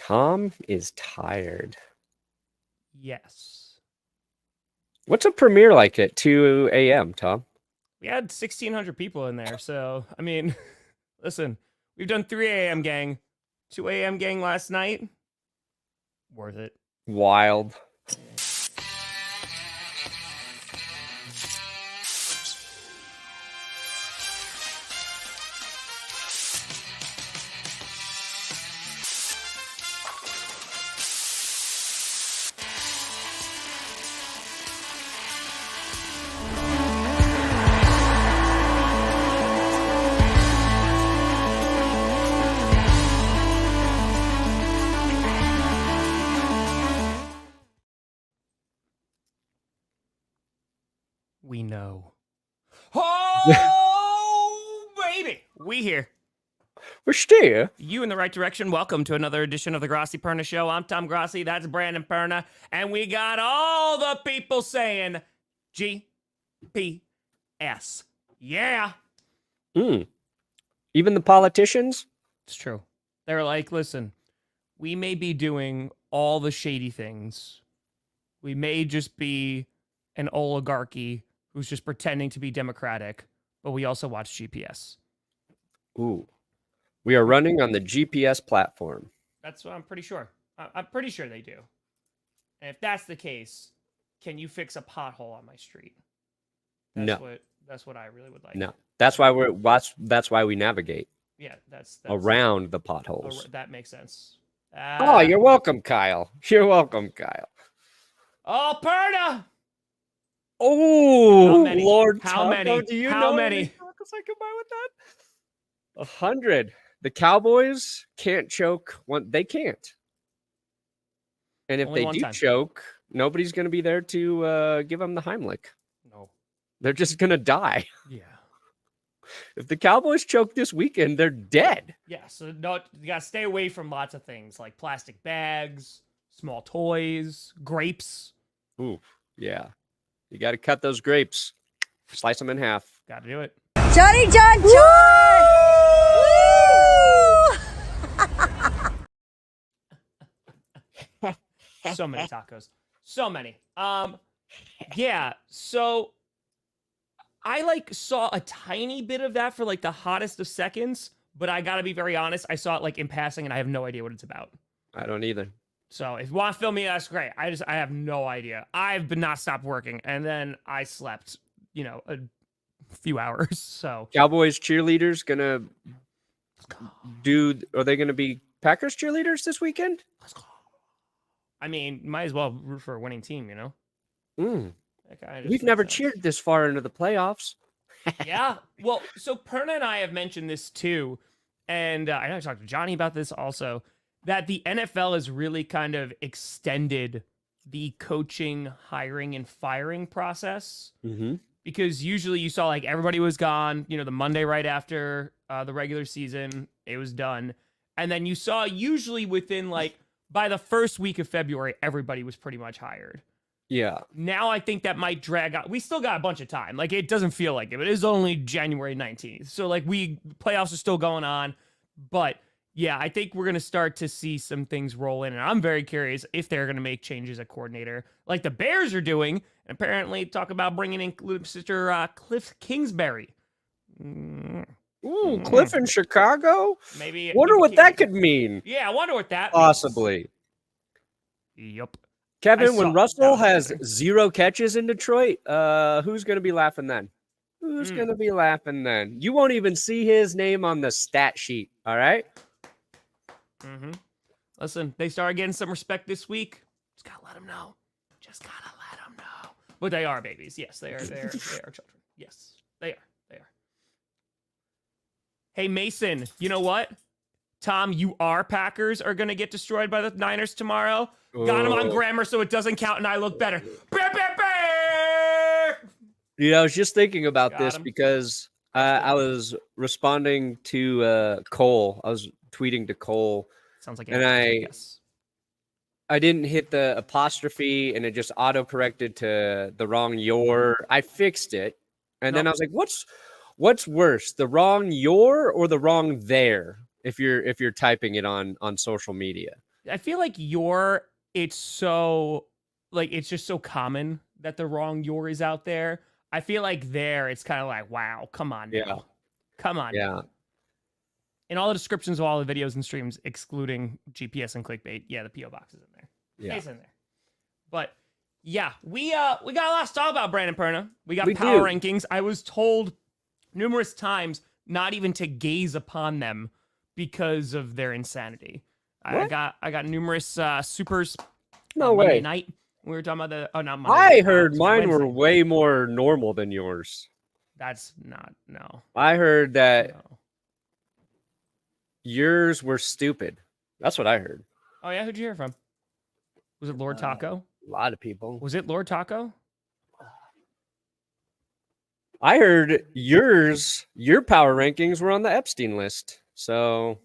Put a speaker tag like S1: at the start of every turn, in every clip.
S1: Tom is tired.
S2: Yes.
S1: What's a premiere like at 2 a.m., Tom?
S2: We had 1,600 people in there. So, I mean, listen, we've done 3 a.m. gang, 2 a.m. gang last night. Worth it.
S1: Wild.
S2: We know. Oh, baby. We here.
S1: We're still.
S2: You in the right direction. Welcome to another edition of the Grossi Perna Show. I'm Tom Grossi. That's Brandon Perna. And we got all the people saying GPS. Yeah.
S1: Even the politicians?
S2: It's true. They're like, listen, we may be doing all the shady things. We may just be an oligarchy who's just pretending to be democratic, but we also watch GPS.
S1: Ooh. We are running on the GPS platform.
S2: That's what I'm pretty sure. I'm pretty sure they do. And if that's the case, can you fix a pothole on my street? That's what I really would like.
S1: No. That's why we navigate.
S2: Yeah, that's
S1: around the potholes.
S2: That makes sense.
S1: Oh, you're welcome, Kyle. You're welcome, Kyle.
S2: Oh, Perna!
S1: Oh, Lord
S2: How many?
S1: Do you
S2: How
S1: know
S2: many
S1: tacos I can buy with that? 100. The Cowboys can't choke. They can't. And if
S2: Only
S1: they do
S2: time.
S1: choke, nobody's going to be there to give them the Heimlich.
S2: No.
S1: They're just going to die.
S2: Yeah.
S1: If the Cowboys choke this weekend, they're dead.
S2: Yeah, so no, you got to stay away from lots of things like plastic bags, small toys, grapes.
S1: Ooh, yeah. You got to cut those grapes. Slice them in half.
S2: Got to do it.
S3: Johnny John John!
S2: So many tacos. So many. Yeah, so I saw a tiny bit of that for the hottest of seconds, but I got to be very honest, I saw it in passing and I have no idea what it's about.
S1: I don't either.
S2: So if you want to film me, that's great. I have no idea. I've been not stopped working, and then I slept, a few hours. So
S1: Cowboys cheerleaders gonna are they gonna be Packers cheerleaders this weekend?
S2: Let's go. I mean, might as well root for a winning team,
S1: We've never cheered this far into the playoffs.
S2: Yeah. Well, so Perna and I have mentioned this too, and I know I talked to Johnny about this also, that the NFL has really kind of extended the coaching, hiring, and firing process.
S1: Mm-hmm.
S2: Because usually you saw everybody was gone, the Monday right after the regular season, it was done. And then you saw usually within by the first week of February, everybody was pretty much hired.
S1: Yeah.
S2: Now I think that might drag out. We still got a bunch of time. It doesn't feel like it, but it is only January 19th. So playoffs are still going on, but yeah, I think we're going to start to see some things roll in, and I'm very curious if they're going to make changes at coordinator like the Bears are doing, and apparently talk about bringing in Mr. Cliff Kingsbury.
S1: Ooh, Cliff in Chicago?
S2: Maybe.
S1: Wonder what that could mean.
S2: Yeah, I wonder what that
S1: Possibly.
S2: means. Yep.
S1: Kevin, when Russell has 0 catches in Detroit, who's going to be laughing then? Who's going to be laughing then? You won't even see his name on the stat sheet, all right?
S2: Mm-hmm. Listen, they started getting some respect this week. Just gotta let them know. But they are babies. Yes, they are children. Yes, they are. Hey, Mason, you know what? Tom, our Packers are going to get destroyed by the Niners tomorrow. Got them on grammar so it doesn't count and I look better.
S1: I was just thinking about this because I was responding to Cole. I was tweeting to Cole.
S2: Sounds like
S1: and I didn't hit the apostrophe and it just auto-corrected to the wrong your. I fixed it. And then I was like, what's worse, the wrong your or the wrong there if you're typing it on social media?
S2: I feel like it's so like it's just so common that the wrong your is out there. I feel like it's kind of like, wow, come on now.
S1: Yeah.
S2: Come on
S1: Yeah.
S2: now. In all the descriptions of all the videos and streams, excluding GPS and clickbait, the PO box is in there.
S1: Yeah.
S2: It's in there. But yeah, we got a lot to talk about, Brandon Perna. We got
S1: We
S2: power
S1: do.
S2: rankings. I was told numerous times not even to gaze upon them because of their insanity.
S1: What?
S2: I got numerous supers
S1: No
S2: on Monday
S1: way.
S2: night. We were talking about not Monday.
S1: I
S2: night,
S1: heard mine
S2: Wednesday.
S1: were way more normal than yours.
S2: That's not no.
S1: I heard that
S2: No.
S1: yours were stupid. That's what I heard.
S2: Oh yeah, who'd you hear from? Was it Lord Taco?
S1: A lot of people.
S2: Was it Lord Taco?
S1: I heard your power rankings were on the Epstein list. So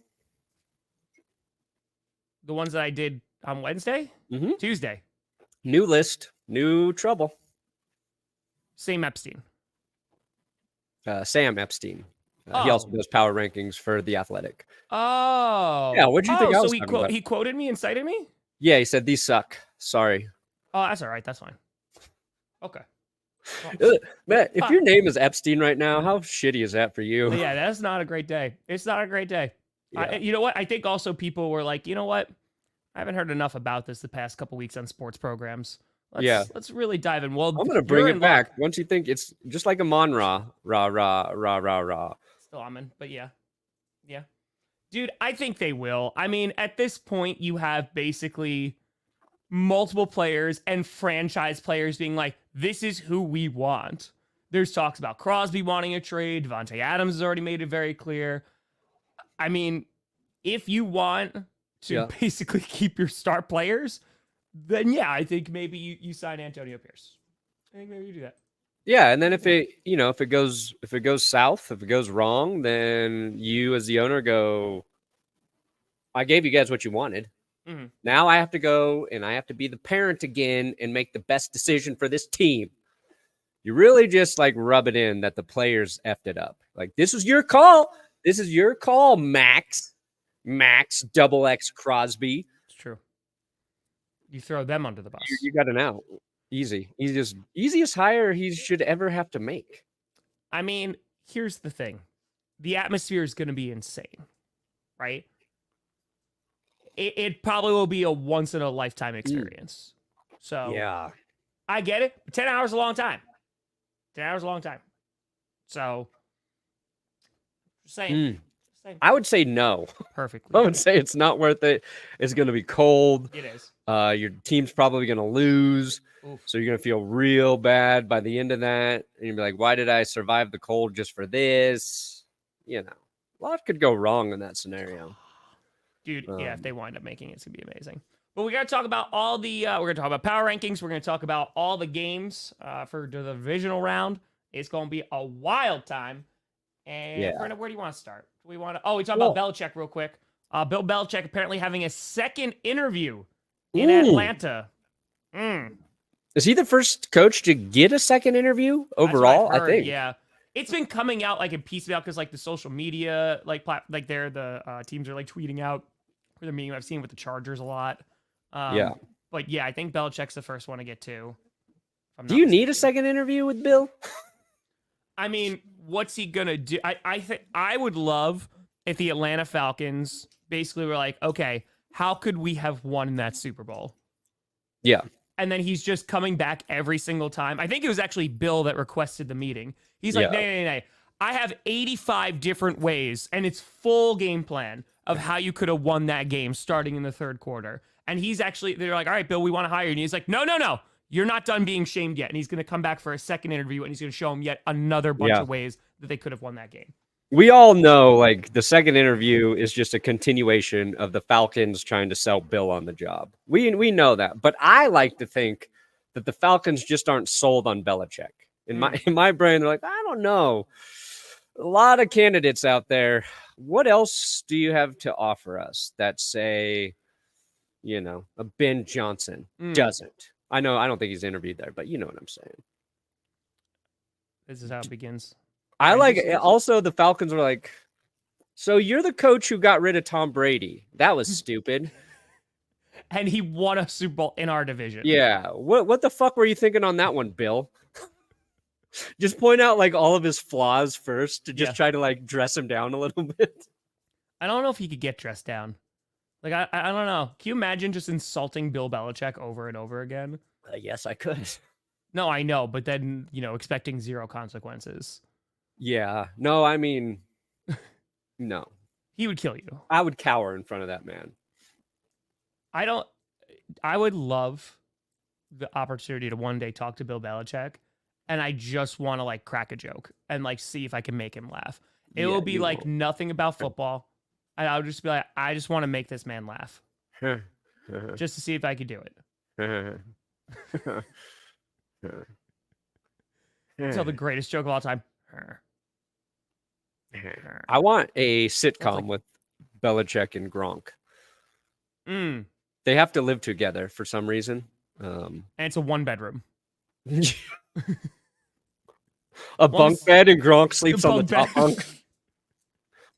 S2: The ones that I did on Wednesday?
S1: Mhm.
S2: Tuesday.
S1: New list, new trouble.
S2: Same Epstein.
S1: Sam Epstein. He also
S2: Oh.
S1: does power rankings for The Athletic.
S2: Oh.
S1: Yeah, what'd you think I was
S2: So
S1: talking about?
S2: he quoted me and cited me?
S1: Yeah, he said these suck. Sorry.
S2: Oh, that's all right. That's fine. Okay.
S1: Matt, if your name is Epstein right now, how shitty is that for you?
S2: Yeah, that's not a great day. It's not a great day.
S1: Yeah.
S2: You know what? I think also people were like, you know what? I haven't heard enough about this the past couple weeks on sports programs. Let's really dive in. Well,
S1: I'm gonna bring it back once you think it's just like a Mon-Ra. Rah.
S2: Still Amon, but yeah. Dude, I think they will. I mean, at this point, you have basically multiple players and franchise players being like, this is who we want. There's talks about Crosby wanting a trade. Devontae Adams has already made it very clear. I mean, if you want to basically keep your star players, then I think maybe you sign Antonio Pierce. I think maybe you do that.
S1: Yeah, and then if it goes south, if it goes wrong, then you as the owner go, I gave you guys what you wanted.
S2: Mm-hmm.
S1: Now I have to go and I have to be the parent again and make the best decision for this team. You really just like rub it in that the players effed it up. Like, this is your call. This is your call, Max double X Crosby.
S2: It's true. You throw them under the bus.
S1: You got an out. Easy. Easiest hire he should ever have to make.
S2: I mean, here's the thing. The atmosphere is going to be insane, right? It probably will be a once in a lifetime experience. So
S1: yeah,
S2: I get it. 10 hours is a long time. 10 hours is a long time. So just saying.
S1: I would say no.
S2: Perfectly.
S1: I would say it's not worth it. It's going to be cold.
S2: It is.
S1: Your team's probably going to lose.
S2: Oof.
S1: So you're going to feel real bad by the end of that. And you'll be like, why did I survive the cold just for this? You know, a lot could go wrong in that scenario.
S2: Dude, if they wind up making it, it's going to be amazing. But we got to talk about all the, we're going to talk about power rankings. We're going to talk about all the games for the divisional round. It's going to be a wild time. And Brendan, where do you want to start? We talk about Belichick real quick. Bill Belichick apparently having a second interview in Atlanta.
S1: Is he the first coach to get a second interview overall? I think.
S2: Yeah. It's been coming out like in piecemeal because like the social media, the teams are like tweeting out for the meeting. I've seen with the Chargers a lot. But yeah, I think Belichick's the first one to get to.
S1: Do you need a second interview with Bill?
S2: I mean, what's he gonna do? I think I would love if the Atlanta Falcons basically were like, okay, how could we have won that Super Bowl?
S1: Yeah.
S2: And then he's just coming back every single time. I think it was actually Bill that requested the meeting. He's like, nay. I have 85 different ways, and it's full game plan of how you could have won that game starting in the third quarter. And they're like, all right, Bill, we want to hire you. And he's like, no. You're not done being shamed yet. And he's going to come back for a second interview, and he's going to show him yet another bunch of ways that they could have won that game.
S1: We all know, like, the second interview is just a continuation of the Falcons trying to sell Bill on the job. We know that. But I like to think that the Falcons just aren't sold on Belichick. In my brain, they're like, I don't know. A lot of candidates out there. What else do you have to offer us that say, a Ben Johnson doesn't? I don't think he's interviewed there, but you know what I'm saying.
S2: This is how it begins.
S1: I like it. Also, the Falcons were like, so you're the coach who got rid of Tom Brady. That was stupid.
S2: and he won a Super Bowl in our division.
S1: Yeah. What the fuck were you thinking on that one, Bill? Just point out like all of his flaws first to just try to like dress him down a little bit.
S2: I don't know if he could get dressed down. Like, I don't know. Can you imagine just insulting Bill Belichick over and over again?
S1: Yes, I could.
S2: No, I know, but then, expecting zero consequences.
S1: Yeah. No, I mean, no.
S2: He would kill you.
S1: I would cower in front of that man.
S2: I would love the opportunity to one day talk to Bill Belichick, and I just want to like crack a joke and like see if I can make him laugh. It will be like nothing about football. And I would just be like, I just want to make this man laugh. Just to see if I could do it. Tell the greatest joke of all time.
S1: I want a sitcom with Belichick and Gronk. They have to live together for some reason.
S2: And it's a 1-bedroom.
S1: A bunk bed, and Gronk sleeps on the top bunk.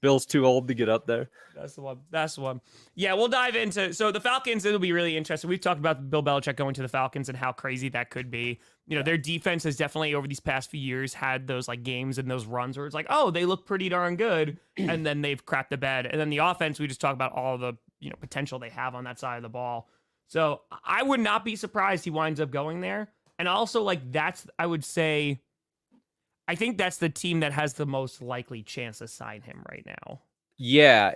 S1: Bill's too old to get up there.
S2: That's the one. Yeah, we'll dive into... So the Falcons, it'll be really interesting. We've talked about Bill Belichick going to the Falcons and how crazy that could be. Their defense has definitely, over these past few years, had those like games and those runs where it's like, oh, they look pretty darn good, and then they've crapped the bed. And then the offense, we just talk about all the potential they have on that side of the ball. So I would not be surprised he winds up going there. And also, like, that's, I would say... I think that's the team that has the most likely chance to sign him right now.
S1: Yeah,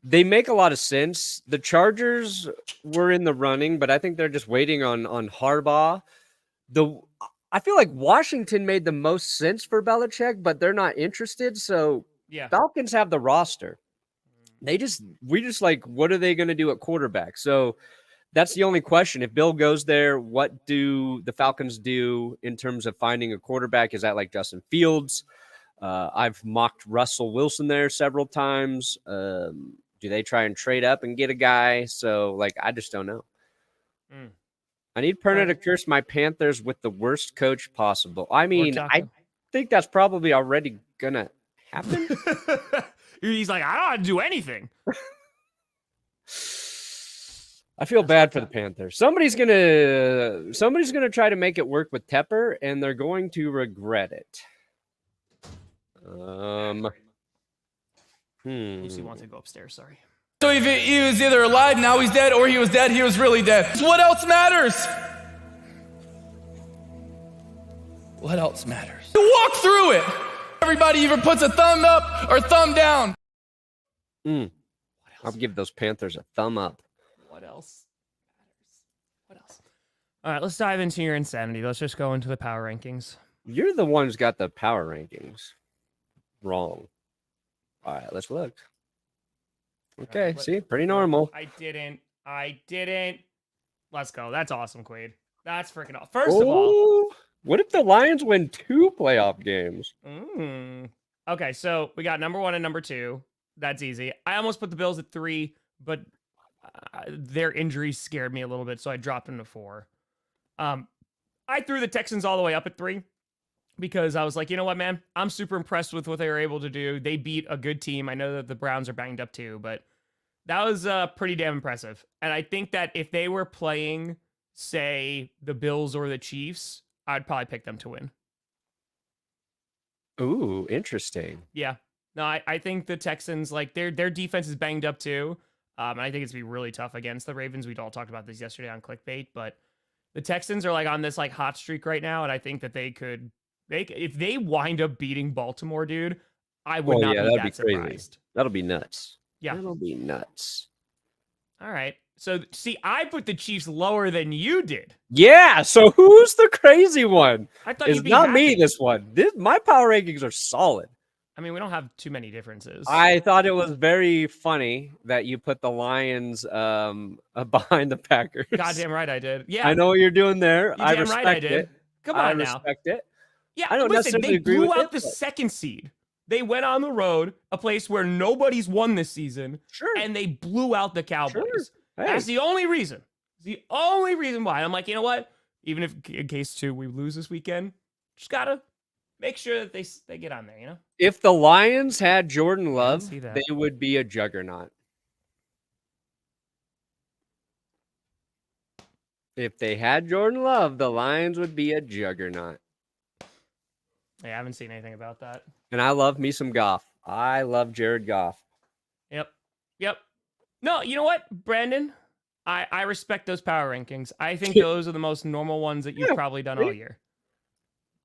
S1: they make a lot of sense. The Chargers were in the running, but I think they're just waiting on Harbaugh. I feel like Washington made the most sense for Belichick, but they're not interested. So Falcons have the roster. We just like, what are they going to do at quarterback? So that's the only question. If Bill goes there, what do the Falcons do in terms of finding a quarterback? Is that like Justin Fields? I've mocked Russell Wilson there several times. Do they try and trade up and get a guy? So, like, I just don't know. I need Perna to curse my Panthers with the worst coach possible. I mean, I think that's probably already going to happen.
S2: He's like, I don't have to do anything.
S1: I feel bad for the Panthers. Somebody's gonna try to make it work with Tepper, and they're going to regret it.
S2: Lucy wants to go upstairs. Sorry.
S3: So he was either alive, now he's dead, or he was dead, he was really dead. What else matters? What else matters? You walk through it. Everybody either puts a thumb up or thumb down.
S1: I'll give those Panthers a thumb up.
S2: What else matters? What else? All right, let's dive into your insanity. Let's just go into the power rankings.
S1: You're the one who's got the power rankings wrong. All right, let's look. Okay, see, pretty normal.
S2: I didn't. Let's go. That's awesome, Quaid. That's freaking awesome. First of all,
S1: what if the Lions win 2 playoff games?
S2: Okay, so we got number 1 and number 2. That's easy. I almost put the Bills at 3, but their injuries scared me a little bit, so I dropped them to 4. I threw the Texans all the way up at 3 because I was like, you know what, man? I'm super impressed with what they were able to do. They beat a good team. I know that the Browns are banged up too, but that was pretty damn impressive. And I think that if they were playing, say, the Bills or the Chiefs, I'd probably pick them to win.
S1: Ooh, interesting.
S2: Yeah. No, I think the Texans, like, their defense is banged up too. And I think it's going to be really tough against the Ravens. We'd all talked about this yesterday on Clickbait, but the Texans are like on this like hot streak right now. And I think that if they wind up beating Baltimore, dude, I would not be that surprised.
S1: Crazy. That'll be nuts.
S2: Yeah.
S1: That'll be nuts.
S2: All right. So see, I put the Chiefs lower than you did.
S1: Yeah. So who's the crazy one?
S2: I thought
S1: it's not me, this one. My power rankings are solid.
S2: I mean, we don't have too many differences.
S1: I thought it was very funny that you put the Lions behind the Packers.
S2: Goddamn right I did. Yeah.
S1: I know what you're doing there. I respect
S2: right I did.
S1: it.
S2: Come on now.
S1: I respect it.
S2: Yeah,
S1: I don't necessarily
S2: they
S1: agree
S2: blew
S1: with
S2: out the second seed. They went on the road, a place where nobody's won this season.
S1: Sure.
S2: And they blew out the Cowboys.
S1: Sure. Hey.
S2: That's the only reason. The only reason why. I'm like, you know what? Even if in case 2 we lose this weekend, just gotta make sure that they get on there, you know?
S1: If the Lions had Jordan Love, they would be a juggernaut. If they had Jordan Love, the Lions would be a juggernaut.
S2: I haven't seen anything about that.
S1: And I love me some Goff. I love Jared Goff.
S2: Yep. No, you know what, Brandon? I respect those power rankings. I think those are the most normal ones that you've probably done all year.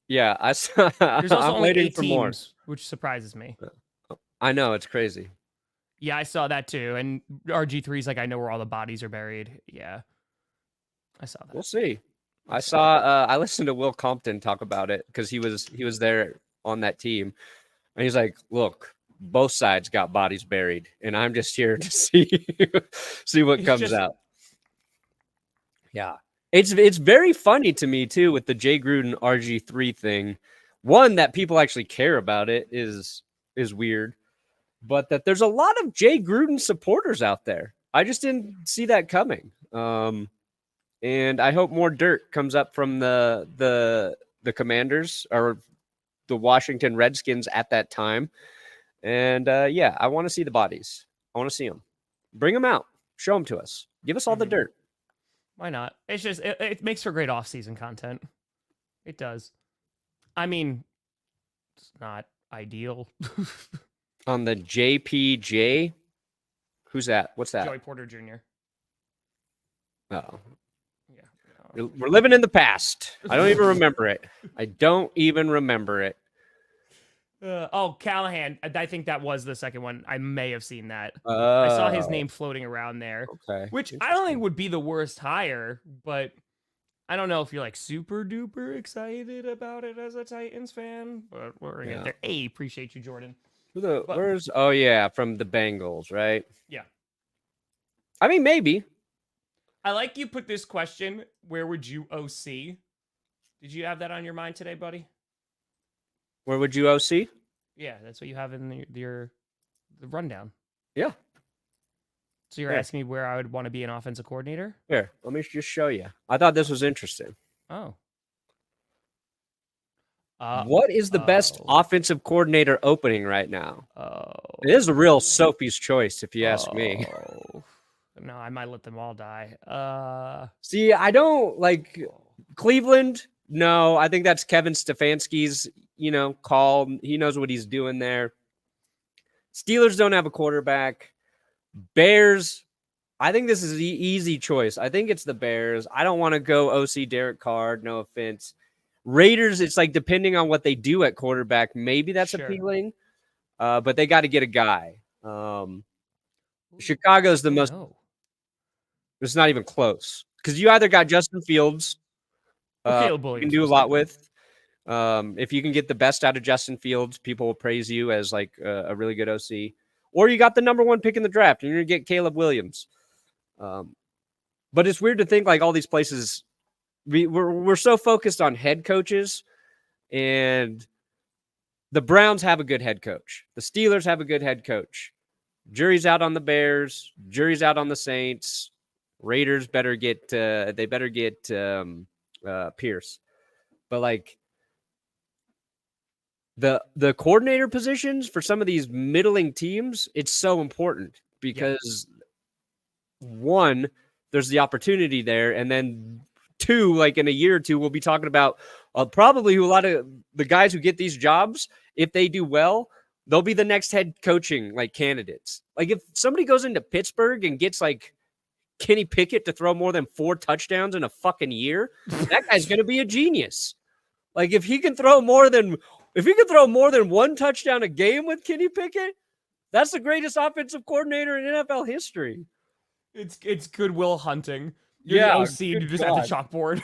S1: Yeah, I saw.
S2: There's also
S1: I'm
S2: only
S1: waiting
S2: 8
S1: for more.
S2: teams, which surprises me.
S1: I know, it's crazy.
S2: Yeah, I saw that too. And RG3's like, I know where all the bodies are buried. Yeah, I saw that.
S1: We'll see. I listened to Will Compton talk about it because he was there on that team, and he's like, "Look, both sides got bodies buried, and I'm just here to see what comes out." Yeah, it's very funny to me too with the Jay Gruden RG3 thing. One, that people actually care about it is weird, but that there's a lot of Jay Gruden supporters out there. I just didn't see that coming. And I hope more dirt comes up from the Commanders or the Washington Redskins at that time. And yeah, I want to see the bodies. I want to see them. Bring them out. Show them to us. Give us all the dirt.
S2: Why not? It's just it makes for great off-season content. It does. I mean, it's not ideal.
S1: On the JPJ, who's that? What's that?
S2: Joey Porter Jr.
S1: Oh,
S2: Yeah.
S1: we're living in the past. I don't even remember it. I don't even remember it.
S2: Callahan. I think that was the second one. I may have seen that. I saw his name floating around there.
S1: Okay.
S2: Which I don't think would be the worst hire, but I don't know if you're like super duper excited about it as a Titans fan. But we're gonna get there. Hey, appreciate you, Jordan.
S1: Where's from the Bengals, right?
S2: Yeah.
S1: I mean, maybe.
S2: I like you put this question, where would you OC? Did you have that on your mind today, buddy?
S1: Where would you OC?
S2: Yeah, that's what you have in the rundown.
S1: Yeah.
S2: So you're asking me where I would want to be an offensive coordinator?
S1: Here, let me just show you. I thought this was interesting.
S2: Oh.
S1: What is the best offensive coordinator opening right now? It is a real Sophie's choice, if you ask me.
S2: No, I might let them all die.
S1: See, I don't like Cleveland. No, I think that's Kevin Stefanski's, call. He knows what he's doing there. Steelers don't have a quarterback. Bears, I think this is the easy choice. I think it's the Bears. I don't want to go OC Derek Carr. No offense. Raiders, it's like depending on what they do at quarterback, maybe that's appealing. But they got to get a guy. Chicago's the most. It's not even close because you either got Justin Fields, you can do a lot with. If you can get the best out of Justin Fields, people will praise you as like a really good OC. Or you got the number 1 pick in the draft, and you're gonna get Caleb Williams. But it's weird to think like all these places. We're so focused on head coaches, and the Browns have a good head coach. The Steelers have a good head coach. Jury's out on the Bears. Jury's out on the Saints. Raiders better get Pierce. But like the coordinator positions for some of these middling teams, it's so important because one, there's the opportunity there, and then 2, like in a year or 2, we'll be talking about probably a lot of the guys who get these jobs. If they do well, they'll be the next head coaching like candidates. Like if somebody goes into Pittsburgh and gets like Kenny Pickett to throw more than 4 touchdowns in a fucking year, that guy's going to be a genius. Like if he can throw more than 1 touchdown a game with Kenny Pickett, that's the greatest offensive coordinator in NFL history.
S2: It's goodwill hunting. You're the OC and you just have the chalkboard.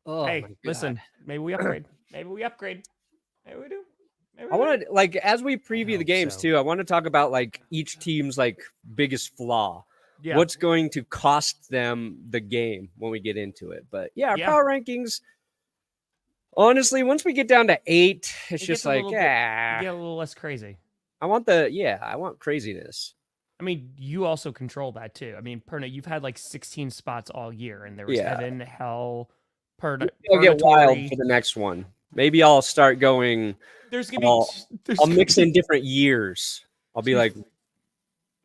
S2: Hey, listen, maybe we upgrade. Maybe we do.
S1: I want to, like, as we preview the games too, I want to talk about like each team's like biggest flaw. Yeah. What's going to cost them the game when we get into it. But our power rankings, honestly, once we get down to 8, it's just like,
S2: get a little less crazy.
S1: I want craziness.
S2: I mean, you also control that too. I mean, Perna, you've had like 16 spots all year, and there was heaven, hell,
S1: I'll get wild for the next one. Maybe I'll start going. I'll mix in different years. I'll be like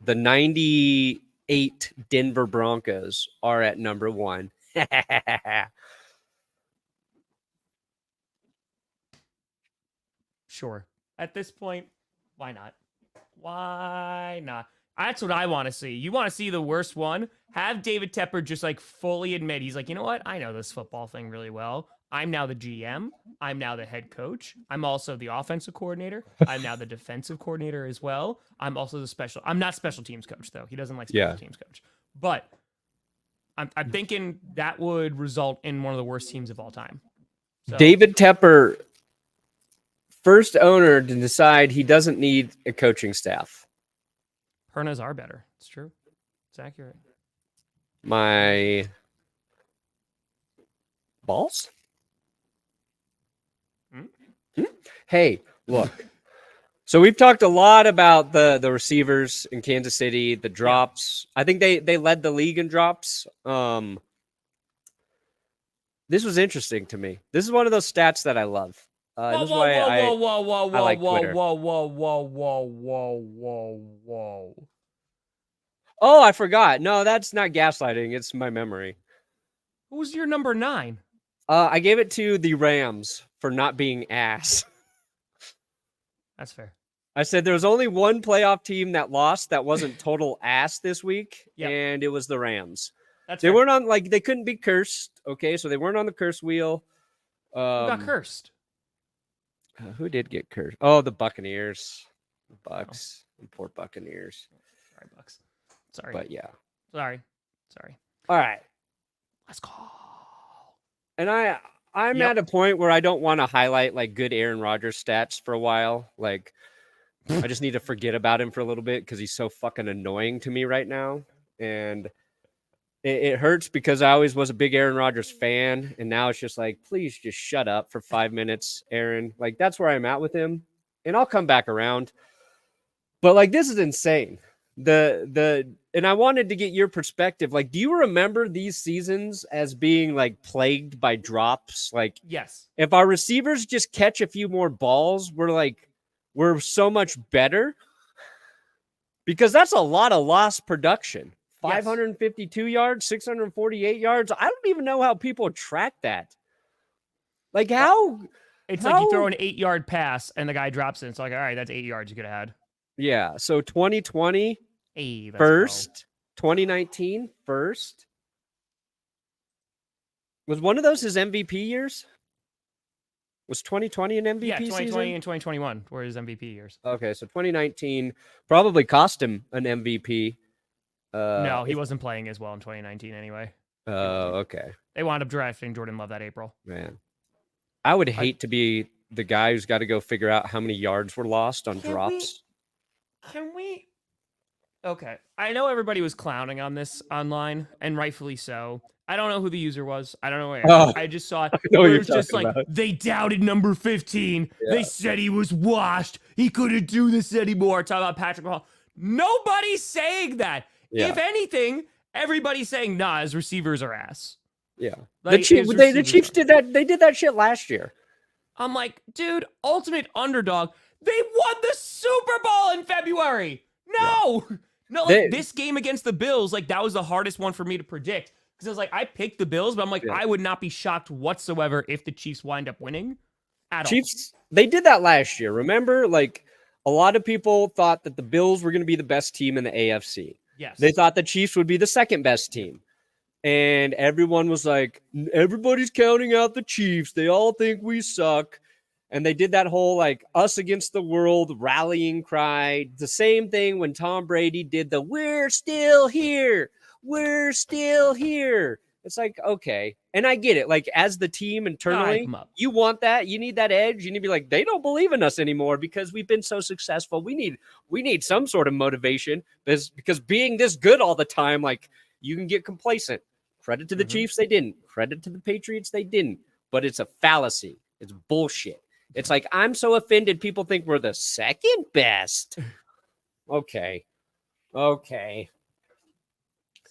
S1: the 90 8 Denver Broncos are at number 1.
S2: Sure. At this point, why not? Why not? That's what I want to see. You want to see the worst one? Have David Tepper just like fully admit he's like, you know what? I know this football thing really well. I'm now the GM. I'm now the head coach. I'm also the offensive coordinator. I'm now the defensive coordinator as well. I'm also I'm not special teams coach though. He doesn't like special teams coach. But I'm thinking that would result in one of the worst teams of all time. So,
S1: David Tepper, first owner to decide he doesn't need a coaching staff.
S2: Pernas are better. It's true. It's accurate.
S1: My balls? Hey, look. So we've talked a lot about the receivers in Kansas City, the drops. I think they led the league in drops. This was interesting to me. This is one of those stats that I love. This is why I like Twitter.
S2: Whoa.
S1: Oh, I forgot. No, that's not gaslighting. It's my memory.
S2: Who's your number 9?
S1: I gave it to the Rams for not being ass.
S2: That's fair.
S1: I said there was only one playoff team that lost that wasn't total ass this week, and it was the Rams.
S2: They
S1: weren't on, like, they couldn't be cursed, okay? So they weren't on the curse wheel.
S2: Who got cursed?
S1: Who did get cursed? Oh, the Buccaneers. The Bucks. The poor Buccaneers.
S2: Sorry, Bucks. Sorry.
S1: But yeah.
S2: Sorry.
S1: All right.
S2: Let's go.
S1: And I'm at a point where I don't want to highlight like good Aaron Rodgers stats for a while. Like, I just need to forget about him for a little bit because he's so fucking annoying to me right now. And it hurts because I always was a big Aaron Rodgers fan. And now it's just like, please just shut up for 5 minutes, Aaron. Like, that's where I'm at with him. And I'll come back around. But like, this is insane. And I wanted to get your perspective. Like, do you remember these seasons as being like plagued by drops? Like,
S2: yes.
S1: If our receivers just catch a few more balls, we're so much better. Because that's a lot of lost production. 552 yards, 648 yards. I don't even know how people track that. Like, how?
S2: It's like you throw an 8-yard pass and the guy drops it. It's like, all right, that's 8 yards you could have had.
S1: Yeah. So 2020, first. 2019, first. Was one of those his MVP years? Was 2020 an MVP season?
S2: 2020 and 2021 were his MVP years.
S1: Okay, so 2019 probably cost him an MVP.
S2: No, he wasn't playing as well in 2019 anyway.
S1: Oh, okay.
S2: They wound up drafting Jordan Love that April.
S1: Man, I would hate to be the guy who's got to go figure out how many yards were lost on drops.
S2: Can we? Okay. I know everybody was clowning on this online, and rightfully so. I don't know who the user was. I don't know where. I just saw it. It was just like, they doubted number 15. Yeah. They said he was washed. He couldn't do this anymore. Talk about Patrick Mahomes. Nobody's saying that. Yeah. If anything, everybody's saying, nah, his receivers are ass.
S1: Yeah.
S2: Like,
S1: the Chiefs did that. They did that shit last year.
S2: I'm like, dude, ultimate underdog. They won the Super Bowl in February. No. Yeah. No, like, this game against the Bills, like, that was the hardest one for me to predict. Because I was like, I picked the Bills, but I'm like, I would not be shocked whatsoever if the Chiefs wind up winning at all.
S1: They did that last year. Remember, like, a lot of people thought that the Bills were going to be the best team in the AFC.
S2: Yes.
S1: They thought the Chiefs would be the second best team. And everyone was like, everybody's counting out the Chiefs. They all think we suck. And they did that whole, like, us against the world rallying cry. The same thing when Tom Brady did the we're still here. We're still here. It's like, okay. And I get it. Like, as the team internally, you want that. You need that edge. You need to be like, they don't believe in us anymore because we've been so successful. We need some sort of motivation because being this good all the time, like, you can get complacent. Credit to the Chiefs, they didn't. Credit to the Patriots, they didn't. But it's a fallacy. It's bullshit. It's like, I'm so offended people think we're the second best. Okay.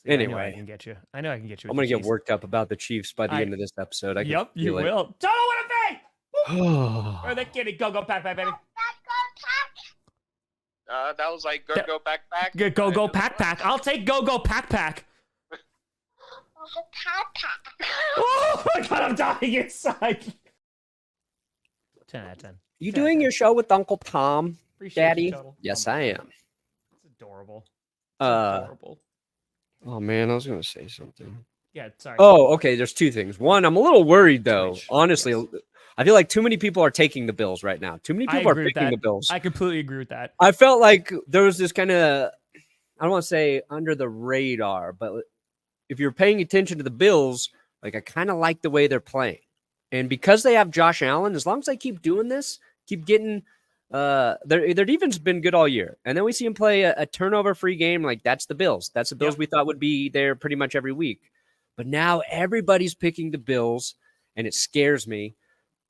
S2: See,
S1: anyway.
S2: I know I can get you.
S1: I'm going to get worked up about the Chiefs by the end of this episode.
S2: Yep, you will. Don't know what I'm saying. Or the kitty. Go, pack, baby.
S4: That was like go pack pack.
S2: Go pack. I'll take go pack. Oh my god, I'm dying inside. 10 out of 10.
S1: You doing your show with Uncle Tom,
S2: Appreciate
S1: Daddy?
S2: you, Total.
S1: Yes, I am.
S2: It's adorable.
S1: Oh man, I was gonna say something.
S2: Yeah, sorry.
S1: Oh, okay. There's two things. One, I'm a little worried though.
S2: Rich.
S1: Honestly,
S2: Yes.
S1: I feel like too many people are taking the Bills right now. Too many
S2: I
S1: people are
S2: agree with
S1: picking
S2: that.
S1: the Bills.
S2: I completely agree with that.
S1: I felt like there was this kind of, I don't want to say under the radar, but if you're paying attention to the Bills, like I kind of like the way they're playing. And because they have Josh Allen, as long as they keep doing this, keep getting their defense has been good all year. And then we see him play a turnover-free game. Like that's the Bills. That's the Bills we thought would be there pretty much every week. But now everybody's picking the Bills, and it scares me.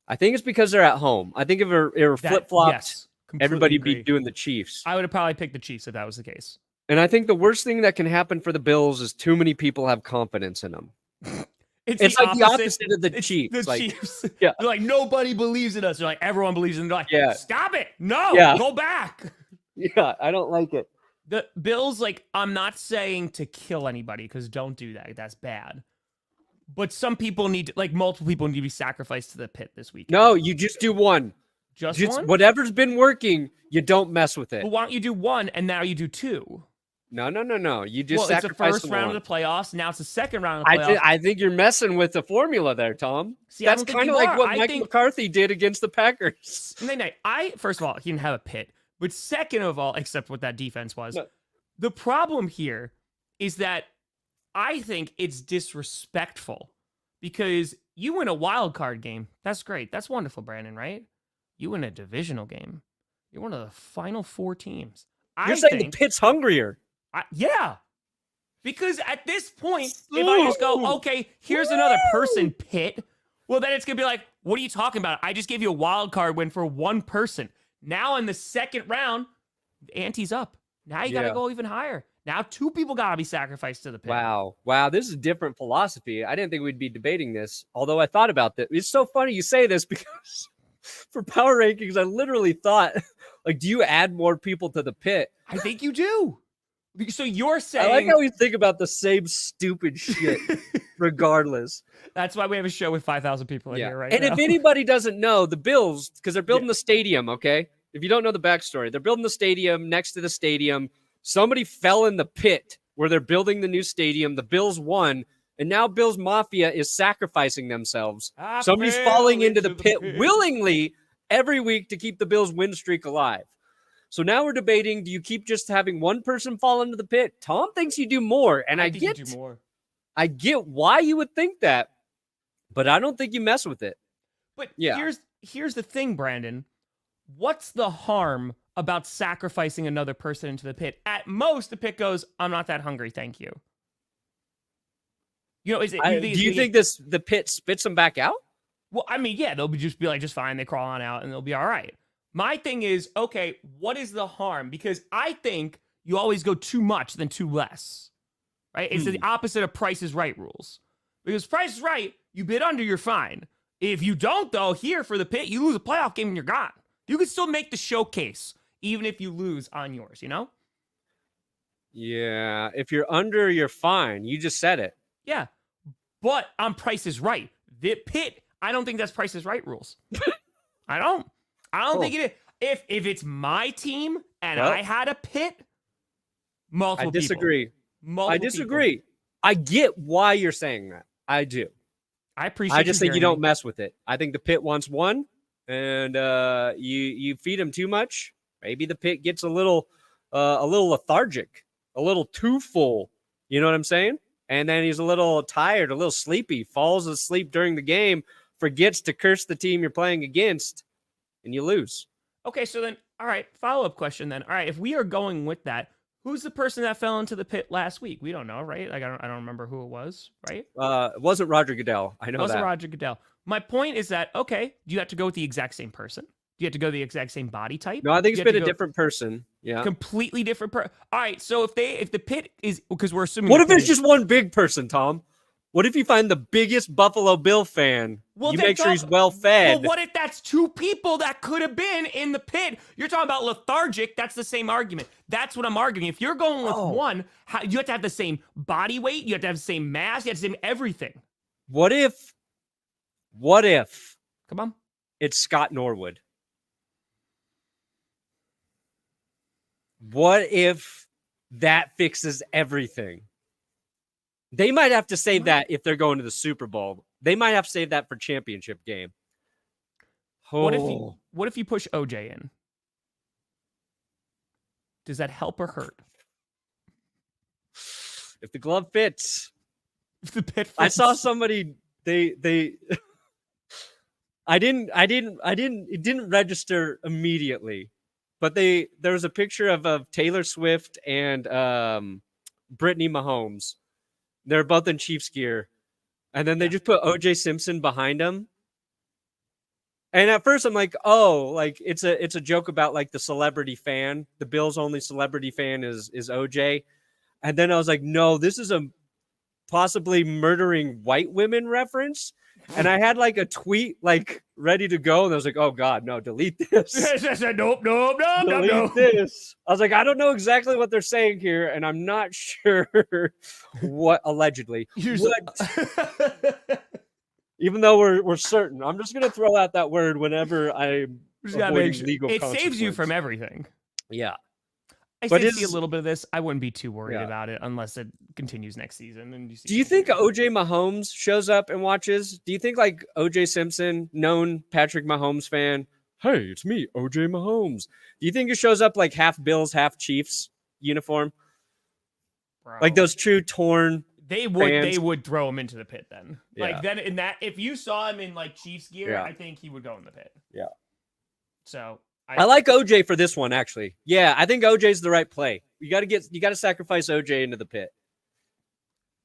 S1: I think it's because they're at home. I think if it were flip-flopped,
S2: Yes,
S1: everybody'd
S2: agree.
S1: be doing the Chiefs.
S2: I would have probably picked the Chiefs if that was the case.
S1: And I think the worst thing that can happen for the Bills is too many people have confidence in them. It's like the opposite of the Chiefs.
S2: The
S1: like,
S2: Chiefs.
S1: Yeah.
S2: They're like, nobody believes in us. They're like, everyone believes in us. They're like,
S1: Yeah.
S2: stop it. No,
S1: Yeah.
S2: go back.
S1: Yeah, I don't like it.
S2: The Bills, like, I'm not saying to kill anybody because don't do that. That's bad. But some people need to, like, multiple people need to be sacrificed to the pit this week.
S1: No, you just do one.
S2: Just one?
S1: Whatever's been working, you don't mess with it.
S2: But why don't you do one and now you do two?
S1: No. You just
S2: Well, it's the
S1: sacrifice
S2: first round of the playoffs. Now it's the second round of the playoffs.
S1: I think you're messing with the formula there, Tom.
S2: See, I
S1: That's
S2: don't think
S1: kind of
S2: you
S1: like
S2: are.
S1: what
S2: I
S1: Mike
S2: think-
S1: McCarthy did against the Packers.
S2: First of all, he didn't have a pit. But second of all, except what that defense was,
S1: No.
S2: the problem here is that I think it's disrespectful because you win a wild card game. That's great. That's wonderful, Brandon, right? You win a divisional game. You're one of the final four teams.
S1: You're saying the Pit's hungrier.
S2: Yeah. Because at this point, if I just go, okay, here's another person, Pitt, well, then it's going to be like, what are you talking about? I just gave you a wild card win for one person. Now in the second round, the ante's up. Now you got to go even higher. Now two people got to be sacrificed to the Pitt.
S1: Wow. This is a different philosophy. I didn't think we'd be debating this, although I thought about this. It's so funny you say this because for power rankings, I literally thought, like, do you add more people to the Pit?
S2: I think you do. So you're saying...
S1: I like how we think about the same stupid shit regardless.
S2: That's why we have a show with 5,000 people in here right
S1: and
S2: now.
S1: if anybody doesn't know, the Bills, because they're building the stadium, okay? If you don't know the backstory, they're building the stadium next to the stadium. Somebody fell in the pit where they're building the new stadium. The Bills won, and now Bills Mafia is sacrificing themselves. Somebody's falling into the pit willingly every week to keep the Bills win streak alive. So now we're debating, do you keep just having one person fall into the pit? Tom thinks you do more, and I
S2: think you do more.
S1: I get why you would think that, but I don't think you mess with it.
S2: But here's the thing, Brandon. What's the harm about sacrificing another person into the pit? At most, the pit goes, I'm not that hungry, thank you. You know, is it?
S1: Do you think the pit spits them back out?
S2: Well, I mean, yeah, they'll just be like, just fine. They crawl on out and they'll be all right. My thing is, okay, what is the harm? Because I think you always go too much than too less, right? It's the opposite of Price is Right rules. Because Price is Right, you bid under, you're fine. If you don't, though, here for the pit, you lose a playoff game and you're gone. You can still make the showcase, even if you lose on yours, you know?
S1: Yeah, if you're under, you're fine. You just said it.
S2: Yeah, but on Price is Right, the pit, I don't think that's Price is Right rules. I don't think it is. If it's my team and I had a pit, multiple people. I disagree.
S1: People. I get why you're saying that. I do.
S2: I appreciate.
S1: I just think you don't mess with it. I think the pit wants one, and you feed him too much. Maybe the pit gets a little lethargic, a little too full. You know what I'm saying? And then he's a little tired, a little sleepy, falls asleep during the game, forgets to curse the team you're playing against, and you lose.
S2: Okay, so then, all right, follow-up question then. All right, if we are going with that, who's the person that fell into the pit last week? We don't know, right? Like, I don't remember who it was, right?
S1: It wasn't Roger Goodell. I know that. It
S2: wasn't Roger Goodell. My point is that, okay, do you have to go with the exact same person? Do you have to go the exact same body type?
S1: No, I think it's been a different person. Yeah.
S2: Completely different person. All right, so if the pit is, because we're assuming.
S1: What if it's just one big person, Tom? What if you find the biggest Buffalo Bill fan?
S2: Well,
S1: You
S2: then
S1: make sure he's
S2: talk-
S1: well fed.
S2: Well, what if that's two people that could have been in the pit? You're talking about lethargic. That's the same argument. That's what I'm arguing. If you're going with one, you have to have the same body weight. You have to have the same mass. You have to have the same everything.
S1: What if
S2: Come on.
S1: it's Scott Norwood? What if that fixes everything? They might have to save that if they're going to the Super Bowl. They might have to save that for championship game.
S2: What if you push OJ in? Does that help or hurt?
S1: If the glove fits.
S2: If the pit fits.
S1: I saw somebody they it didn't register immediately. But there was a picture of Taylor Swift and Brittany Mahomes. They're both in Chiefs gear. And then they just put OJ Simpson behind them. And at first I'm like, oh, like it's a joke about like the celebrity fan. The Bills' only celebrity fan is OJ. And then I was like, no, this is a possibly murdering white women reference. And I had like a tweet like ready to go, and I was like, "Oh God, no! Delete this!
S2: Nope.
S1: Delete this!" I was like, "I don't know exactly what they're saying here, and I'm not sure what allegedly. Even though we're certain, I'm just gonna throw out that word whenever I'm avoiding legal.
S2: It saves you
S1: consequence.
S2: from everything.
S1: Yeah.
S2: I
S1: But
S2: did see a little bit of this. I wouldn't be too worried
S1: Yeah.
S2: about it unless it continues next season. And
S1: Do you think OJ Mahomes shows up and watches? Do you think like OJ Simpson, known Patrick Mahomes fan? Hey, it's me, OJ Mahomes. Do you think he shows up like half Bills, half Chiefs uniform?
S2: Bro.
S1: Like those true torn.
S2: They would
S1: fans?
S2: they would throw him into the pit then.
S1: Yeah.
S2: Like then in that if you saw him in like Chiefs gear,
S1: Yeah.
S2: I think he would go in the pit.
S1: Yeah.
S2: So
S1: I like OJ for this one, actually. Yeah, I think OJ's the right play. You got to sacrifice OJ into the pit.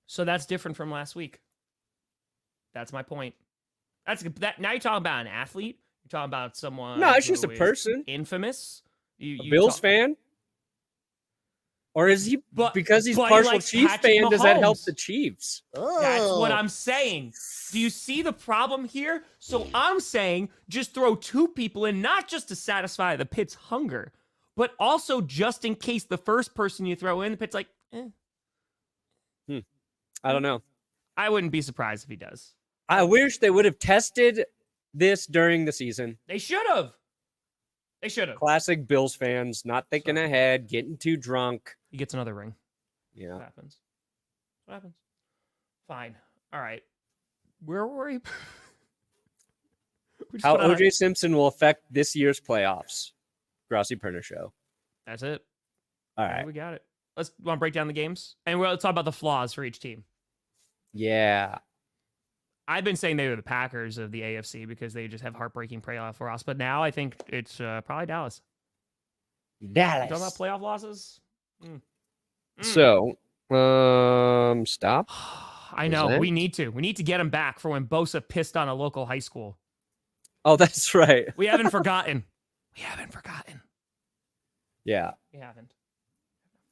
S2: So that's different from last week. That's my point. Now you're talking about an athlete. You're talking about someone.
S1: No, it's just
S2: who
S1: a
S2: is
S1: person.
S2: Infamous.
S1: A Bills fan? Or is he because he's partial
S2: likes
S1: Chiefs
S2: Patrick
S1: fan? Does that help
S2: Mahomes.
S1: the Chiefs?
S2: That's what I'm saying. Do you see the problem here? So I'm saying just throw two people in, not just to satisfy the pit's hunger, but also just in case the first person you throw in, the pit's like,
S1: I don't know.
S2: I wouldn't be surprised if he does.
S1: I wish they would have tested this during the season.
S2: They should have. They should have.
S1: Classic Bills fans, not thinking ahead, getting too drunk.
S2: He gets another ring.
S1: Yeah.
S2: What happens? What happens? Fine. All right. Where were we?
S1: How OJ Simpson will affect this year's playoffs. Grossi Perna Show.
S2: That's it.
S1: All
S2: Yeah,
S1: right.
S2: we got it. Let's want to break down the games, and let's talk about the flaws for each team.
S1: Yeah.
S2: I've been saying they were the Packers of the AFC because they just have heartbreaking playoff loss, but now I think it's probably Dallas.
S1: Dallas.
S2: Talking about playoff losses.
S1: So, stop.
S2: I know
S1: Present.
S2: we need to get him back for when Bosa pissed on a local high school.
S1: Oh, that's right.
S2: We haven't forgotten. We haven't forgotten.
S1: Yeah.
S2: We haven't.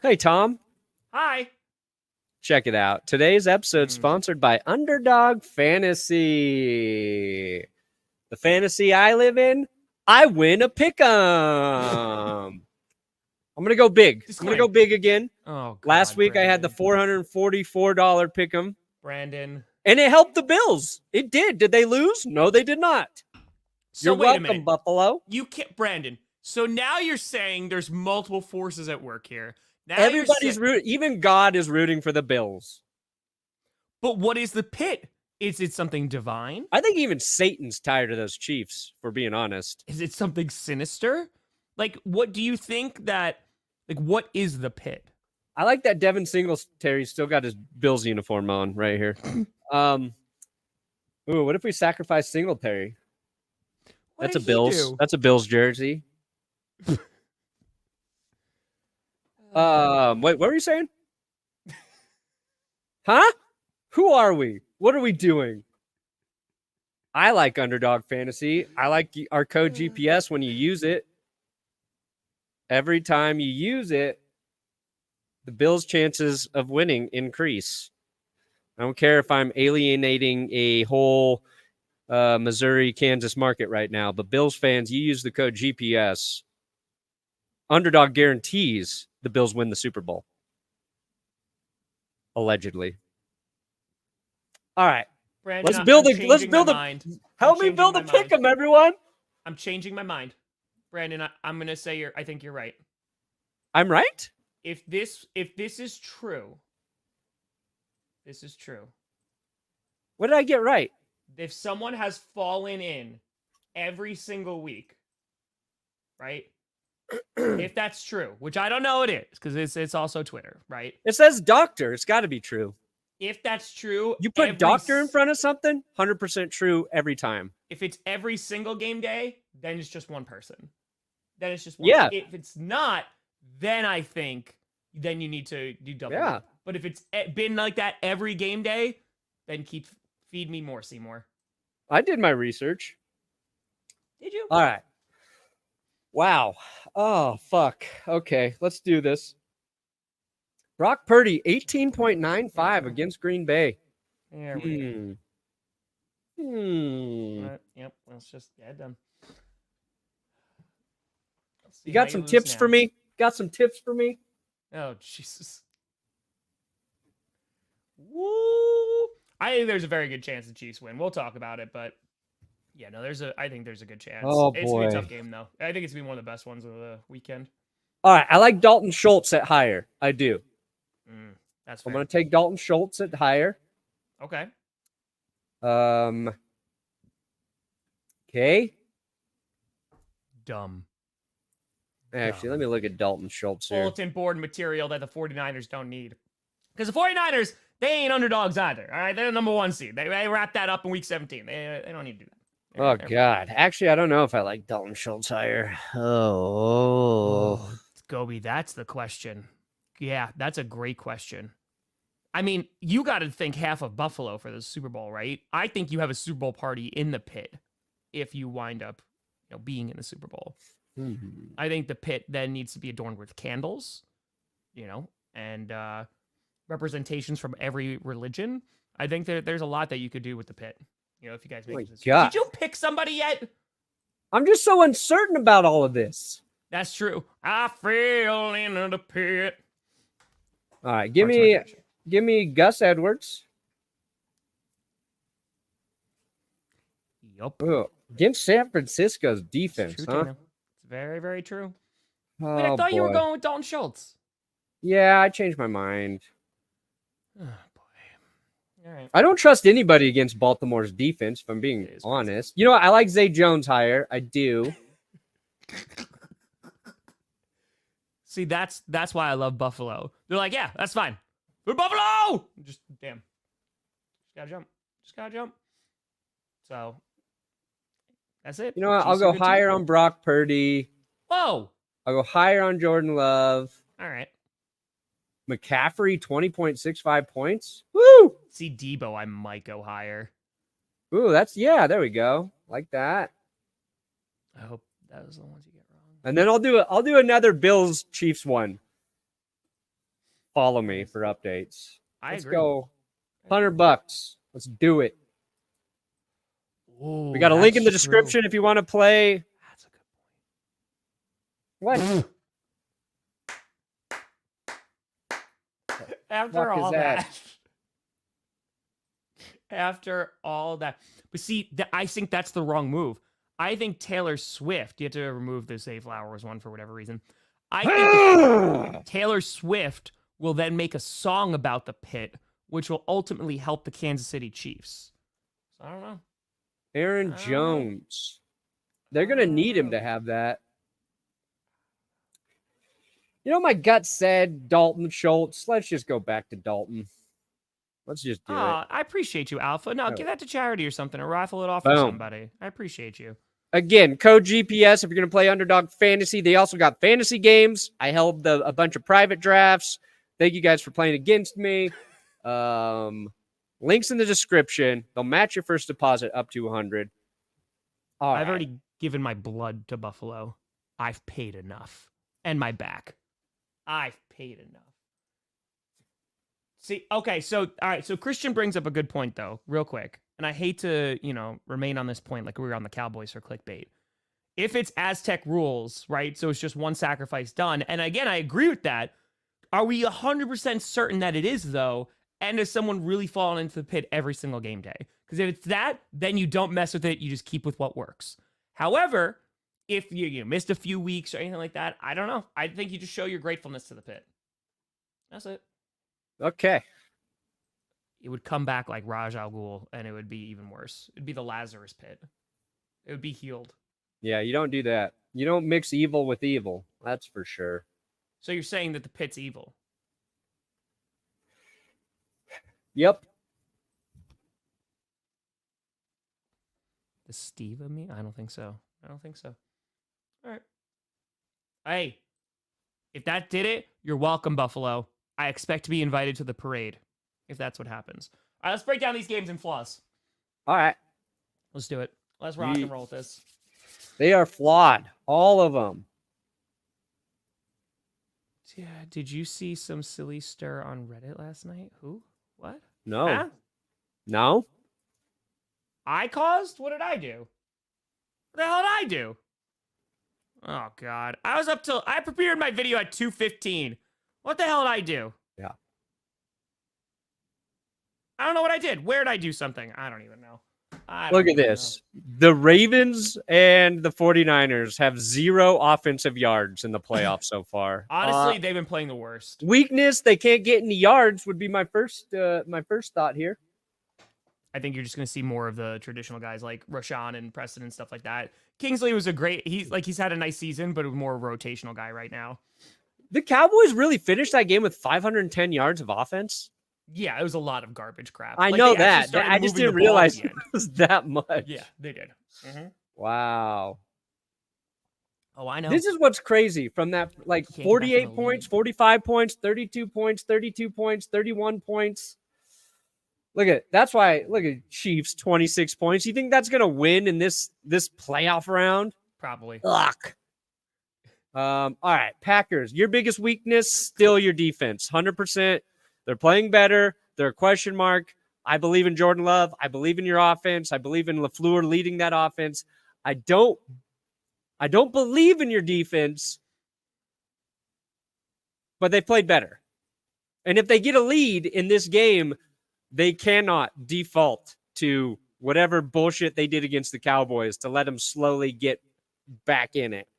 S1: Hey, Tom.
S2: Hi.
S1: Check it out. Today's episode sponsored by Underdog Fantasy. The fantasy I live in, I win a pick'em. I'm gonna go big. I'm gonna go big again.
S2: Oh, God,
S1: Last week I had the $444 pick'em,
S2: Brandon.
S1: and it helped the Bills. It did. Did they lose? No, they did not.
S2: So
S1: You're
S2: wait a
S1: welcome,
S2: minute.
S1: Buffalo.
S2: You can't, Brandon. So now you're saying there's multiple forces at work here. Now
S1: Everybody's rooting. Even God is rooting for the Bills.
S2: But what is the pit? Is it something divine?
S1: I think even Satan's tired of those Chiefs, for being honest.
S2: Is it something sinister? Like, what do you think that, like, what is the pit?
S1: I like that Devin Singletary still got his Bills uniform on right here. Ooh, what if we sacrifice Singletary?
S2: What
S1: That's a
S2: did he
S1: Bills.
S2: do?
S1: That's a Bills jersey. Wait, what were you saying? Huh? Who are we? What are we doing? I like Underdog Fantasy. I like our code GPS when you use it. Every time you use it, the Bills' chances of winning increase. I don't care if I'm alienating a whole Missouri, Kansas market right now, but Bills fans, you use the code GPS. Underdog guarantees the Bills win the Super Bowl. Allegedly. All right.
S2: Brandon,
S1: Let's build
S2: my mind.
S1: Help me build a pick 'em, everyone.
S2: I'm changing my mind. Brandon, I'm gonna say I think you're right.
S1: I'm right?
S2: If this is true, this is true.
S1: What did I get right?
S2: If someone has fallen in every single week, right? If that's true, which I don't know it is, because it's also Twitter, right?
S1: It says doctor. It's got to be true.
S2: If that's true,
S1: You put doctor in front of something, 100% true every time.
S2: If it's every single game day, then it's just one person. Then it's just one.
S1: Yeah.
S2: If it's not, then I think then you need to do double.
S1: Yeah.
S2: But if it's been like that every game day, then feed me more, Seymour.
S1: I did my research.
S2: Did you?
S1: All right. Wow. Oh, fuck. Okay, let's do this. Brock Purdy, 18.95 against Green Bay.
S2: There we go. Yep. Let's just get done.
S1: You got some tips for me? Got some tips for me?
S2: Oh, Jesus. Woo! I think there's a very good chance the Chiefs win. We'll talk about it, but yeah, no, I think there's a good chance.
S1: Oh,
S2: it's gonna be
S1: boy.
S2: a tough game, though. I think it's gonna be one of the best ones of the weekend.
S1: All right, I like Dalton Schultz at higher. I do.
S2: That's fair.
S1: I'm going to take Dalton Schultz at higher.
S2: Okay.
S1: Okay.
S2: Dumb.
S1: Actually, let me look at Dalton Schultz here.
S2: Bulletin board material that the 49ers don't need. Because the 49ers, they ain't underdogs either. All right, they're the number 1 seed. They wrapped that up in week 17. They don't need to do that.
S1: Oh, God. Actually, I don't know if I like Dalton Schultz higher. Oh.
S2: Gobi, that's the question. Yeah, that's a great question. I mean, you got to think half of Buffalo for the Super Bowl, right? I think you have a Super Bowl party in the pit if you wind up, being in the Super Bowl.
S1: Mm-hmm.
S2: I think the pit then needs to be adorned with candles, and representations from every religion. I think there's a lot that you could do with the pit. If you guys make this.
S1: God.
S2: Did you pick somebody yet?
S1: I'm just so uncertain about all of this.
S2: That's true. I fell into the pit.
S1: All right, give me Gus Edwards.
S2: Yup.
S1: Oh, against San Francisco's defense,
S2: It's
S1: huh?
S2: true, it's very, very true.
S1: Oh,
S2: Wait, I thought you were
S1: boy.
S2: going with Dalton Schultz.
S1: Yeah, I changed my mind.
S2: Oh, boy. All right.
S1: I don't trust anybody against Baltimore's defense, if I'm being honest. You know what? I like Zay Jones higher. I do.
S2: See, that's why I love Buffalo. They're like, yeah, that's fine. We're Buffalo! Just gotta jump. So, that's it.
S1: You know what?
S2: Chiefs
S1: I'll
S2: are
S1: go
S2: a good team.
S1: higher on Brock Purdy.
S2: Whoa!
S1: I'll go higher on Jordan Love.
S2: All right.
S1: McCaffrey, 20.65 points. Woo!
S2: See, Debo, I might go higher.
S1: Ooh, there we go. Like that.
S2: I hope that was the ones you get wrong.
S1: And then I'll do another Bills Chiefs one. Follow me for updates. Let's
S2: agree.
S1: go. $100. Let's do it.
S2: Ooh,
S1: We got a link in the
S2: that's
S1: description
S2: true.
S1: if you want to play.
S2: That's a good point.
S1: What?
S2: After
S1: fuck is
S2: all
S1: that?
S2: After all that. But see, I think that's the wrong move. I think Taylor Swift, you have to remove the Zay Flowers one for whatever reason. I think Taylor Swift will then make a song about the pit, which will ultimately help the Kansas City Chiefs. So I don't know.
S1: Aaron Jones. They're going to need him to have that. My gut said Dalton Schultz. Let's just go back to Dalton. Let's just do it.
S2: I appreciate you, Alpha. No,
S1: No.
S2: give that to charity or something, or rifle it off for
S1: Boom.
S2: somebody. I appreciate you.
S1: Again, code GPS if you're going to play Underdog Fantasy. They also got fantasy games. I held a bunch of private drafts. Thank you guys for playing against me. Links in the description. They'll match your first deposit up to 100.
S2: I've already given my blood to Buffalo. I've paid enough. And my back. I've paid enough. See, okay, so all right, so Christian brings up a good point though, real quick. And I hate to, remain on this point like we were on the Cowboys for clickbait. If it's Aztec rules, right? So it's just one sacrifice done. And again, I agree with that. Are we 100% certain that it is though? And is someone really falling into the pit every single game day? Because if it's that, then you don't mess with it. You just keep with what works. However, if you missed a few weeks or anything like that, I don't know. I think you just show your gratefulness to the pit. That's it.
S1: Okay.
S2: It would come back like Raj Al Ghul, and it would be even worse. It'd be the Lazarus pit. It would be healed.
S1: Yeah, you don't do that. You don't mix evil with evil. That's for sure.
S2: So you're saying that the pit's evil?
S1: Yep.
S2: The Steve of me? I don't think so. All right. Hey, if that did it, you're welcome, Buffalo. I expect to be invited to the parade if that's what happens. All right, let's break down these games in flaws.
S1: All right.
S2: Let's do it. Let's rock and roll with this.
S1: They are flawed. All of them.
S2: Yeah. Did you see some silly stir on Reddit last night? Who? What?
S1: No.
S2: Huh?
S1: No?
S2: I caused? What did I do? What the hell did I do? Oh, God. I prepared my video at 2:15. What the hell did I do?
S1: Yeah.
S2: I don't know what I did. Where did I do something? I don't even know.
S1: Look at this. The Ravens and the 49ers have 0 offensive yards in the playoffs so far.
S2: Honestly, they've been playing the worst.
S1: Weakness, they can't get any yards would be my first thought here.
S2: I think you're just going to see more of the traditional guys like Rashawn and Preston and stuff like that. Kingsley was he's had a nice season, but more a rotational guy right now.
S1: The Cowboys really finished that game with 510 yards of offense.
S2: Yeah, it was a lot of garbage crap.
S1: I know that. I just didn't realize it was that much.
S2: Yeah, they did. Mm-hmm.
S1: Wow.
S2: Oh, I know.
S1: This is what's crazy from that, like 48 points, 45 points, 32 points, 32 points, 31 points. That's why Chiefs 26 points. You think that's going to win in this playoff round?
S2: Probably.
S1: Ugh. All right, Packers. Your biggest weakness, still your defense. 100%. They're playing better. They're a question mark. I believe in Jordan Love. I believe in your offense. I believe in LaFleur leading that offense. I don't believe in your defense, but they played better. And if they get a lead in this game, they cannot default to whatever bullshit they did against the Cowboys to let them slowly get back in it.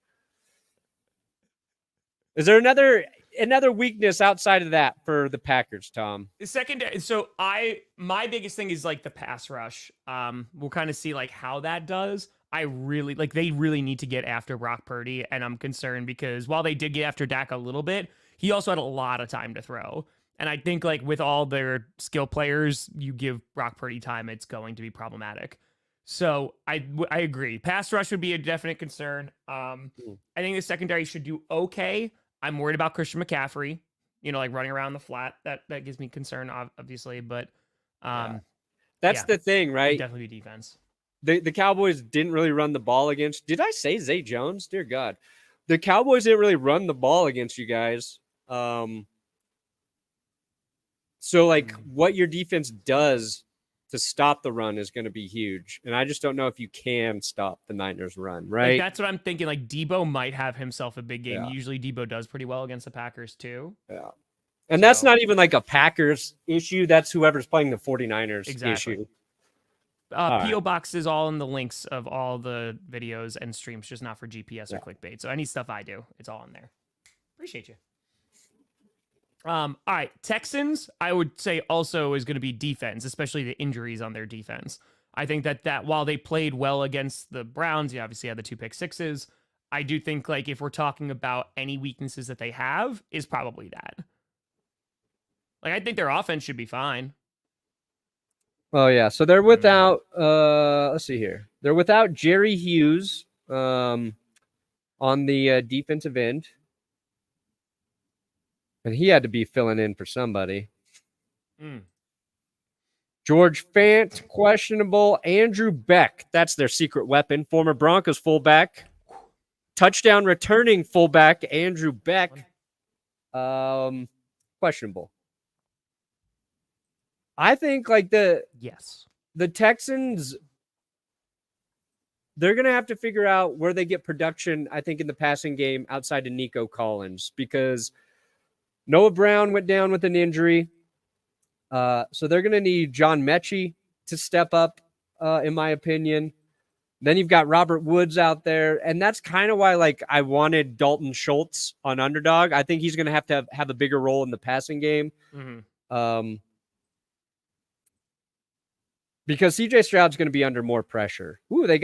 S1: Is there another weakness outside of that for the Packers, Tom?
S2: The secondary. So my biggest thing is like the pass rush. We'll kind of see like how that does. They really need to get after Brock Purdy, and I'm concerned because while they did get after Dak a little bit, he also had a lot of time to throw. And I think like with all their skill players, you give Brock Purdy time, it's going to be problematic. So I agree. Pass rush would be a definite concern. I think the secondary should do okay. I'm worried about Christian McCaffrey, like running around the flat. That gives me concern, obviously. But
S1: that's the thing, right?
S2: Definitely be defense.
S1: The Cowboys didn't really run the ball against. Did I say Zay Jones? Dear God. The Cowboys didn't really run the ball against you guys. So, what your defense does to stop the run is going to be huge. And I just don't know if you can stop the Niners' run, right?
S2: That's what I'm thinking. Like, Debo might have himself a big game.
S1: Yeah.
S2: Usually, Debo does pretty well against the Packers, too.
S1: Yeah. And that's not even like a Packers issue. That's whoever's playing the 49ers issue.
S2: P.O. Box is all in the links of all the videos and streams, just not for GPS or clickbait. So any stuff I do, it's all in there. Appreciate you. All right, Texans, I would say also is going to be defense, especially the injuries on their defense. I think that while they played well against the Browns, you obviously had the 2 pick-sixes. I do think like if we're talking about any weaknesses that they have, is probably that. Like I think their offense should be fine.
S1: Oh yeah, so they're without. Let's see here. They're without Jerry Hughes on the defensive end. And he had to be filling in for somebody. George Fant, questionable. Andrew Beck, that's their secret weapon. Former Broncos fullback. Touchdown returning fullback, Andrew Beck. Questionable. I think like the
S2: Yes.
S1: Texans, they're going to have to figure out where they get production, I think, in the passing game outside of Nico Collins, because Noah Brown went down with an injury. So they're going to need John Mechie to step up, in my opinion. Then you've got Robert Woods out there, and that's kind of why like I wanted Dalton Schultz on underdog. I think he's going to have a bigger role in the passing game. Because CJ Stroud's going to be under more pressure. Ooh, they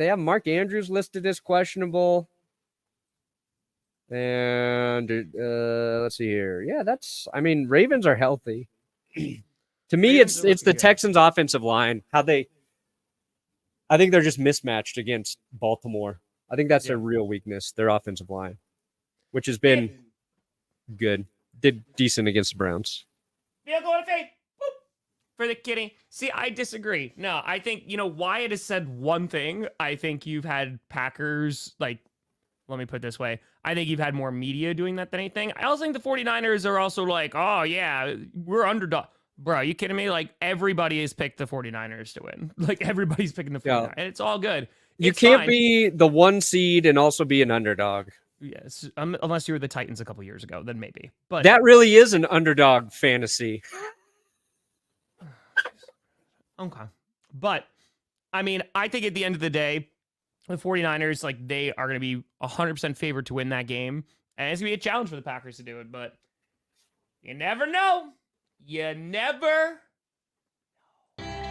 S1: have Mark Andrews listed as questionable. And let's see here. Yeah, Ravens are healthy. To me, it's the Texans' offensive line. I think they're just mismatched against Baltimore. I think that's their real weakness, their offensive line, which has been good. Did decent against the Browns.
S2: Field goal to fade. For the kitty. See, I disagree. No, I think, Wyatt has said one thing. I think you've had Packers, let me put it this way. I think you've had more media doing that than anything. I also think the 49ers are also like, oh, yeah, we're underdog. Bro, are you kidding me? Like, everybody has picked the 49ers to win. Like, everybody's picking the 49ers. And it's all good.
S1: You can't be the 1 seed and also be an underdog.
S2: Yes, unless you were the Titans a couple years ago, then maybe. But
S1: that really is an underdog fantasy.
S2: Okay. But, I think at the end of the day, the 49ers, they are going to be 100% favored to win that game. And it's going to be a challenge for the Packers to do it. But you never know. You never.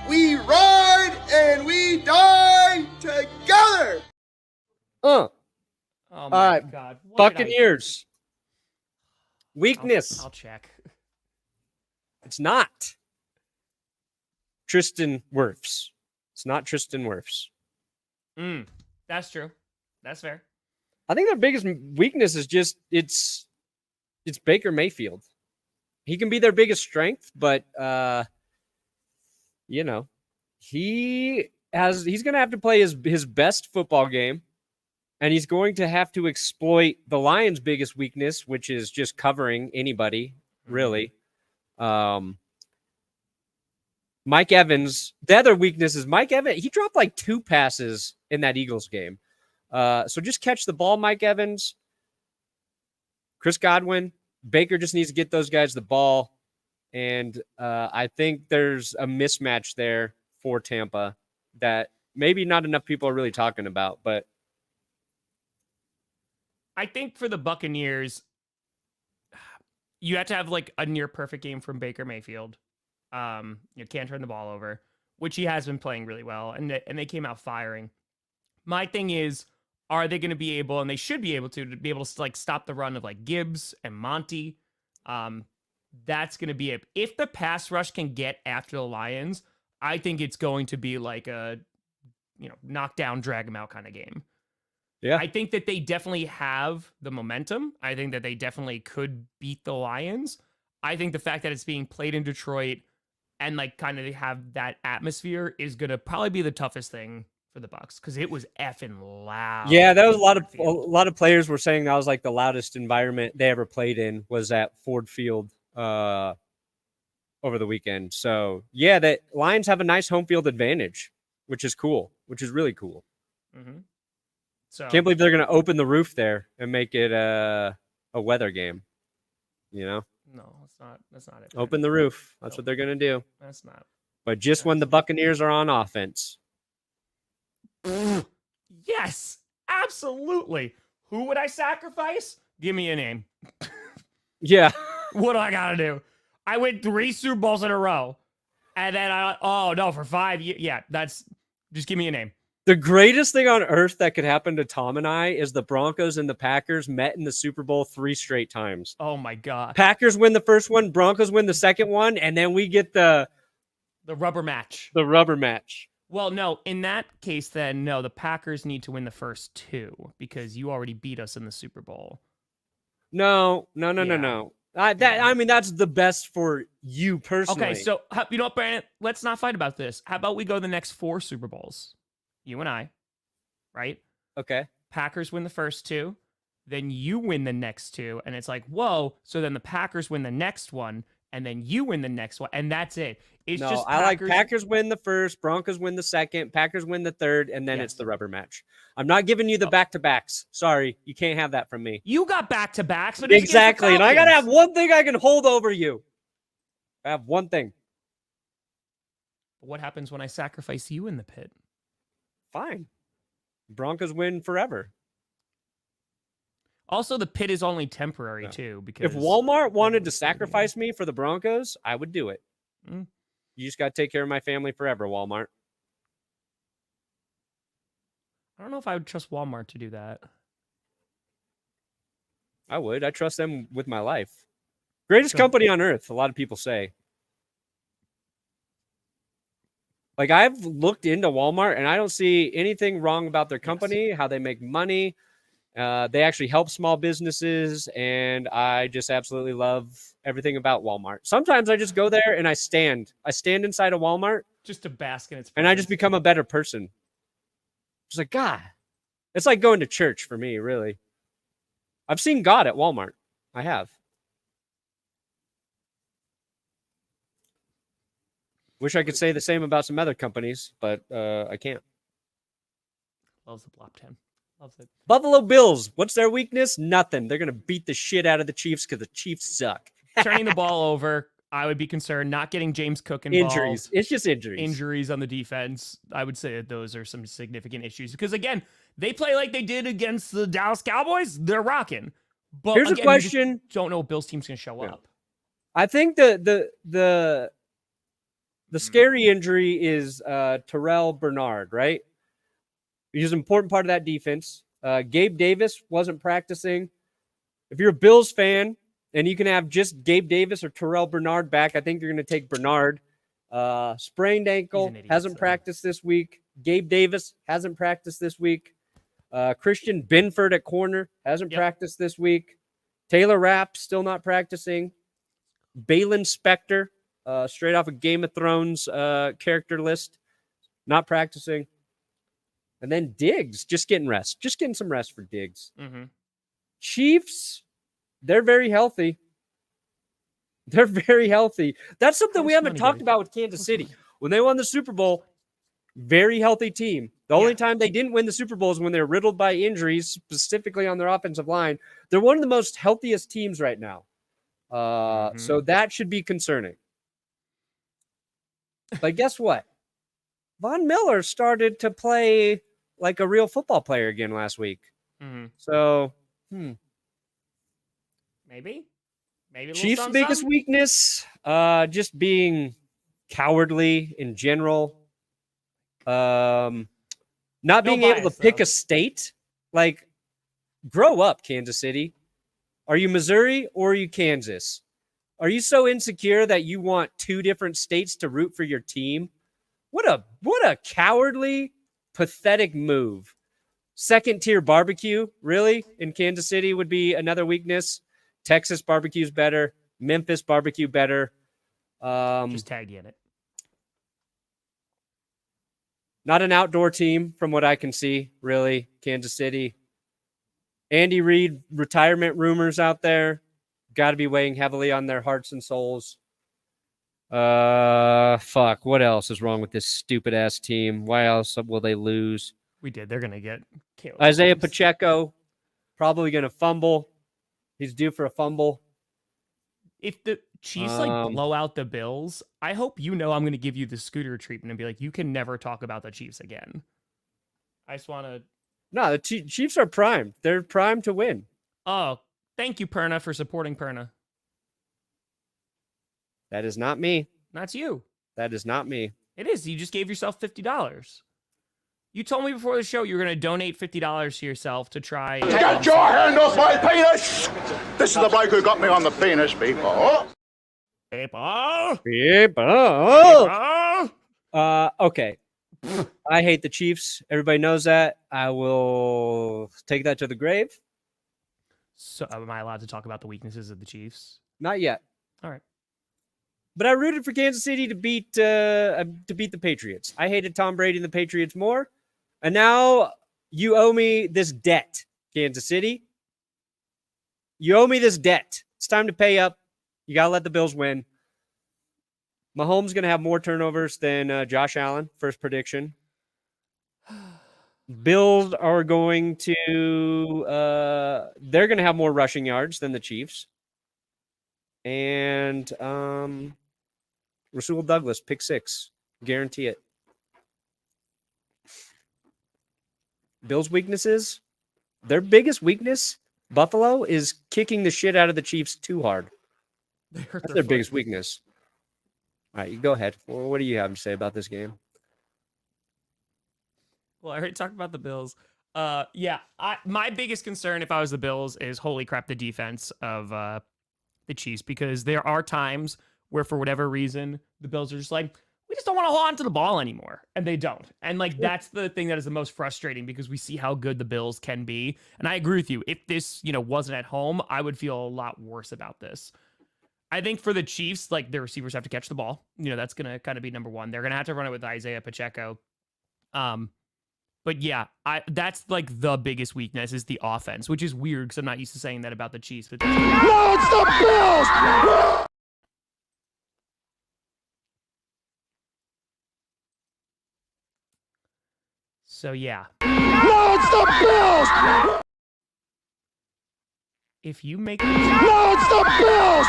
S5: We ride and we die together.
S2: Oh, my God.
S1: Buccaneers. Weakness.
S2: I'll check.
S1: It's not Tristan Wirfs. It's not Tristan Wirfs.
S2: That's true. That's fair.
S1: I think their biggest weakness is just it's Baker Mayfield. He can be their biggest strength, but he's going to have to play his best football game, and he's going to have to exploit the Lions' biggest weakness, which is just covering anybody, really. Mike Evans, the other weakness is Mike Evans. He dropped 2 passes in that Eagles game. So just catch the ball, Mike Evans. Chris Godwin. Baker just needs to get those guys the ball. And I think there's a mismatch there for Tampa that maybe not enough people are really talking about. But
S2: I think for the Buccaneers, you have to have a near perfect game from Baker Mayfield. You can't turn the ball over, which he has been playing really well, and they came out firing. My thing is, are they going to be able, and they should be able to stop the run of Gibbs and Monty? That's going to be it. If the pass rush can get after the Lions, I think it's going to be a knock down, drag them out kind of game.
S1: Yeah,
S2: I think that they definitely have the momentum. I think that they definitely could beat the Lions. I think the fact that it's being played in Detroit and kind of have that atmosphere is going to probably be the toughest thing for the Bucs, because it was effing loud.
S1: Yeah, that was a lot of players were saying that was the loudest environment they ever played in was at Ford Field over the weekend. So yeah, the Lions have a nice home field advantage, which is cool, which is really cool. So can't believe they're going to open the roof there and make it a weather game.
S2: No, that's not it.
S1: Open the roof. That's what they're going to do.
S2: That's not.
S1: But just when the Buccaneers are on offense.
S2: Yes, absolutely. Who would I sacrifice? Give me a name.
S1: Yeah.
S2: What do I got to do? I win 3 Super Bowls in a row. And then for 5 years. Yeah, just give me a name.
S1: The greatest thing on earth that could happen to Tom and I is the Broncos and the Packers met in the Super Bowl 3 straight times.
S2: Oh my God.
S1: Packers win the first one, Broncos win the second one, and then we get the
S2: rubber match.
S1: The rubber match.
S2: Well, no, in that case, then, no, the Packers need to win the first 2 because you already beat us in the Super Bowl.
S1: No. That's the best for you personally.
S2: Okay, so, you know what, Brandon? Let's not fight about this. How about we go the next 4 Super Bowls? You and I, right?
S1: Okay.
S2: Packers win the first 2, then you win the next 2, and it's whoa, so then the Packers win the next one, and then you win the next one, and that's it. It's
S1: No,
S2: just
S1: I like Packers win the first, Broncos win the second, Packers win the third, and then it's the rubber match. I'm not giving you the back-to-backs. Sorry, you can't have that from me.
S2: You got back-to-backs, but it's
S1: exactly, and I got to have one thing I can hold over you. I have one thing.
S2: What happens when I sacrifice you in the pit?
S1: Fine. Broncos win forever.
S2: Also, the pit is only temporary, too. Because
S1: if Walmart wanted to sacrifice me for the Broncos, I would do it.
S2: Mm.
S1: You just got to take care of my family forever, Walmart.
S2: I don't know if I would trust Walmart to do that.
S1: I would. I trust them with my life. Greatest company on earth, a lot of people say. Like, I've looked into Walmart, and I don't see anything wrong about their company, how they make money. They actually help small businesses, and I just absolutely love everything about Walmart. Sometimes I just go there and I stand inside a Walmart
S2: just to bask in its presence.
S1: And I just become a better person. It's like, God, it's like going to church for me, really. I've seen God at Walmart. I have. Wish I could say the same about some other companies, but I can't.
S2: Loves the Blop 10. Loves it.
S1: Buffalo Bills, what's their weakness? Nothing. They're going to beat the shit out of the Chiefs because the Chiefs suck.
S2: Turning the ball over, I would be concerned. Not getting James Cook involved.
S1: Injuries. It's just injuries.
S2: Injuries on the defense. I would say that those are some significant issues. Because, again, they play like they did against the Dallas Cowboys. They're rocking. But
S1: here's
S2: again,
S1: a question.
S2: Don't know if Bill's team's going to show up.
S1: I think the scary injury is Terrell Bernard, right? He's an important part of that defense. Gabe Davis wasn't practicing. If you're a Bills fan and you can have just Gabe Davis or Terrell Bernard back, I think you're going to take Bernard. Sprained ankle, hasn't practiced this week. Gabe Davis hasn't practiced this week. Christian Benford at corner hasn't practiced this week. Taylor Rapp still not practicing. Balin Spector, straight off of Game of Thrones character list, not practicing. And then Diggs, just getting rest. Just getting some rest for Diggs.
S2: Mm-hmm.
S1: Chiefs, they're very healthy. They're very healthy. That's something we haven't talked about with Kansas City. When they won the Super Bowl, very healthy team. The only time they didn't win the Super Bowl is when they're riddled by injuries, specifically on their offensive line. They're one of the most healthiest teams right now. So that should be concerning. But guess what? Von Miller started to play like a real football player again last week.
S2: Mm-hmm.
S1: So,
S2: Maybe
S1: Chiefs' biggest weakness, just being cowardly in general. Not being able to pick a state. Like, grow up, Kansas City. Are you Missouri or are you Kansas? Are you so insecure that you want two different states to root for your team? What a cowardly, pathetic move. Second tier barbecue, really? In Kansas City would be another weakness. Texas barbecue's better. Memphis barbecue better.
S2: Just tag you in it.
S1: Not an outdoor team from what I can see, really. Kansas City. Andy Reid retirement rumors out there. Got to be weighing heavily on their hearts and souls. Fuck. What else is wrong with this stupid ass team? Why else will they lose?
S2: They're gonna get Caleb
S1: Isaiah
S2: Williams.
S1: Pacheco probably gonna fumble. He's due for a fumble.
S2: If the Chiefs blow out the Bills, I hope I'm gonna give you the Scooter treatment and be like, you can never talk about the Chiefs again. I just want to.
S1: No, the Chiefs are primed. They're primed to win.
S2: Oh, thank you, Perna, for supporting Perna.
S1: That is not me.
S2: That's you.
S1: That is not me.
S2: It is. You just gave yourself $50. You told me before the show you were going to donate $50 to yourself to try.
S5: Get your hand off my penis! This is the bloke who got me on the penis, people.
S1: Okay. I hate the Chiefs. Everybody knows that. I will take that to the grave.
S2: So, am I allowed to talk about the weaknesses of the Chiefs?
S1: Not yet.
S2: All right.
S1: But I rooted for Kansas City to beat the Patriots. I hated Tom Brady and the Patriots more. And now you owe me this debt, Kansas City. You owe me this debt. It's time to pay up. You got to let the Bills win. Mahomes going to have more turnovers than Josh Allen, first prediction. Bills are going to they're going to have more rushing yards than the Chiefs. And Rasul Douglas, pick 6. Guarantee it. Bills' weaknesses, their biggest weakness, Buffalo, is kicking the shit out of the Chiefs too hard. That's their biggest weakness. All right, you go ahead. Well, what do you have to say about this game?
S2: Well, I already talked about the Bills. My biggest concern if I was the Bills is, holy crap, the defense of the Chiefs, because there are times where, for whatever reason, the Bills are just like, we just don't want to hold on to the ball anymore. And they don't. And like, that's the thing that is the most frustrating, because we see how good the Bills can be. And I agree with you. If this, wasn't at home, I would feel a lot worse about this. I think for the Chiefs, like, their receivers have to catch the ball. That's going to kind of be number one. They're going to have to run it with Isaiah Pacheco. But yeah, that's like the biggest weakness is the offense, which is weird because I'm not used to saying that about the Chiefs. But
S5: No, it's the Bills!
S2: so yeah,
S5: No, it's the Bills!
S2: if you make
S5: No, it's the Bills!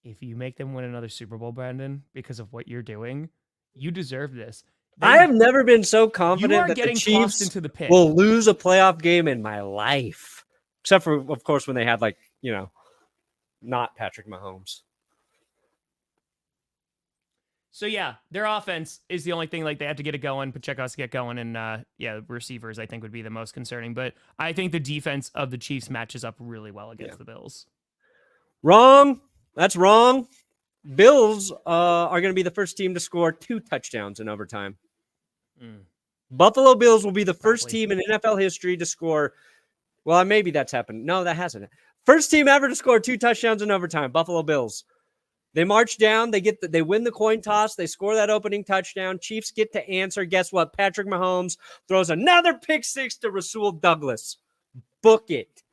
S2: if you make them win another Super Bowl, Brandon, because of what you're doing, you deserve this.
S1: I have never been so
S2: You
S1: confident
S2: are
S1: that the
S2: getting tossed
S1: Chiefs
S2: into the pit.
S1: will lose a playoff game in my life. Except for, of course, when they had, not Patrick Mahomes.
S2: So yeah, their offense is the only thing, like, they have to get it going. Pacheco has to get going, and receivers I think would be the most concerning. But I think the defense of the Chiefs matches up really well against the Bills.
S1: Wrong. That's wrong. Bills are going to be the first team to score 2 touchdowns in overtime. Buffalo Bills will be the first team in NFL history to score. Well, maybe that's happened. No, that hasn't. First team ever to score 2 touchdowns in overtime. Buffalo Bills. They march down. They win the coin toss. They score that opening touchdown. Chiefs get to answer. Guess what? Patrick Mahomes throws another pick 6 to Rasul Douglas. Book it.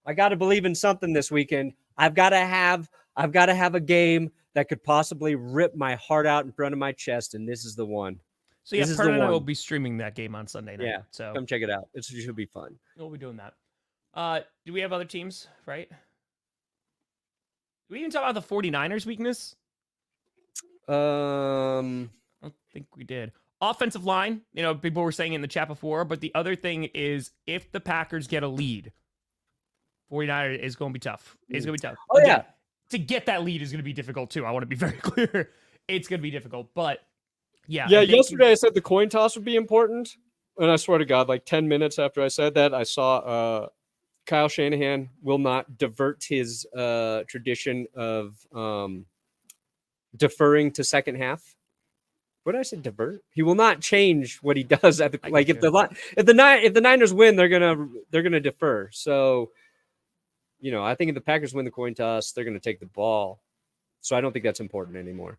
S1: I got to believe in something this weekend. I've got to have a game that could possibly rip my heart out in front of my chest, and this is the one.
S2: So yeah, Purdy and I will be streaming that game on Sunday night.
S1: Yeah,
S2: so
S1: come check it out. It should be fun.
S2: We'll be doing that. Do we have other teams, right? Did we even talk about the 49ers weakness?
S1: I
S2: don't think we did. Offensive line, people were saying in the chat before, but the other thing is, if the Packers get a lead, 49ers is going to be tough. It's going to be tough.
S1: Oh, yeah.
S2: To get that lead is going to be difficult, too. I want to be very clear. It's going to be difficult, but yeah.
S1: Yeah, yesterday I said the coin toss would be important, and I swear to God, like 10 minutes after I said that, I saw Kyle Shanahan will not divert his tradition of deferring to second half. What did I say? Divert? He will not change what he does at the if the Niners win, they're gonna defer. So, I think if the Packers win the coin toss, they're gonna take the ball. So I don't think that's important anymore.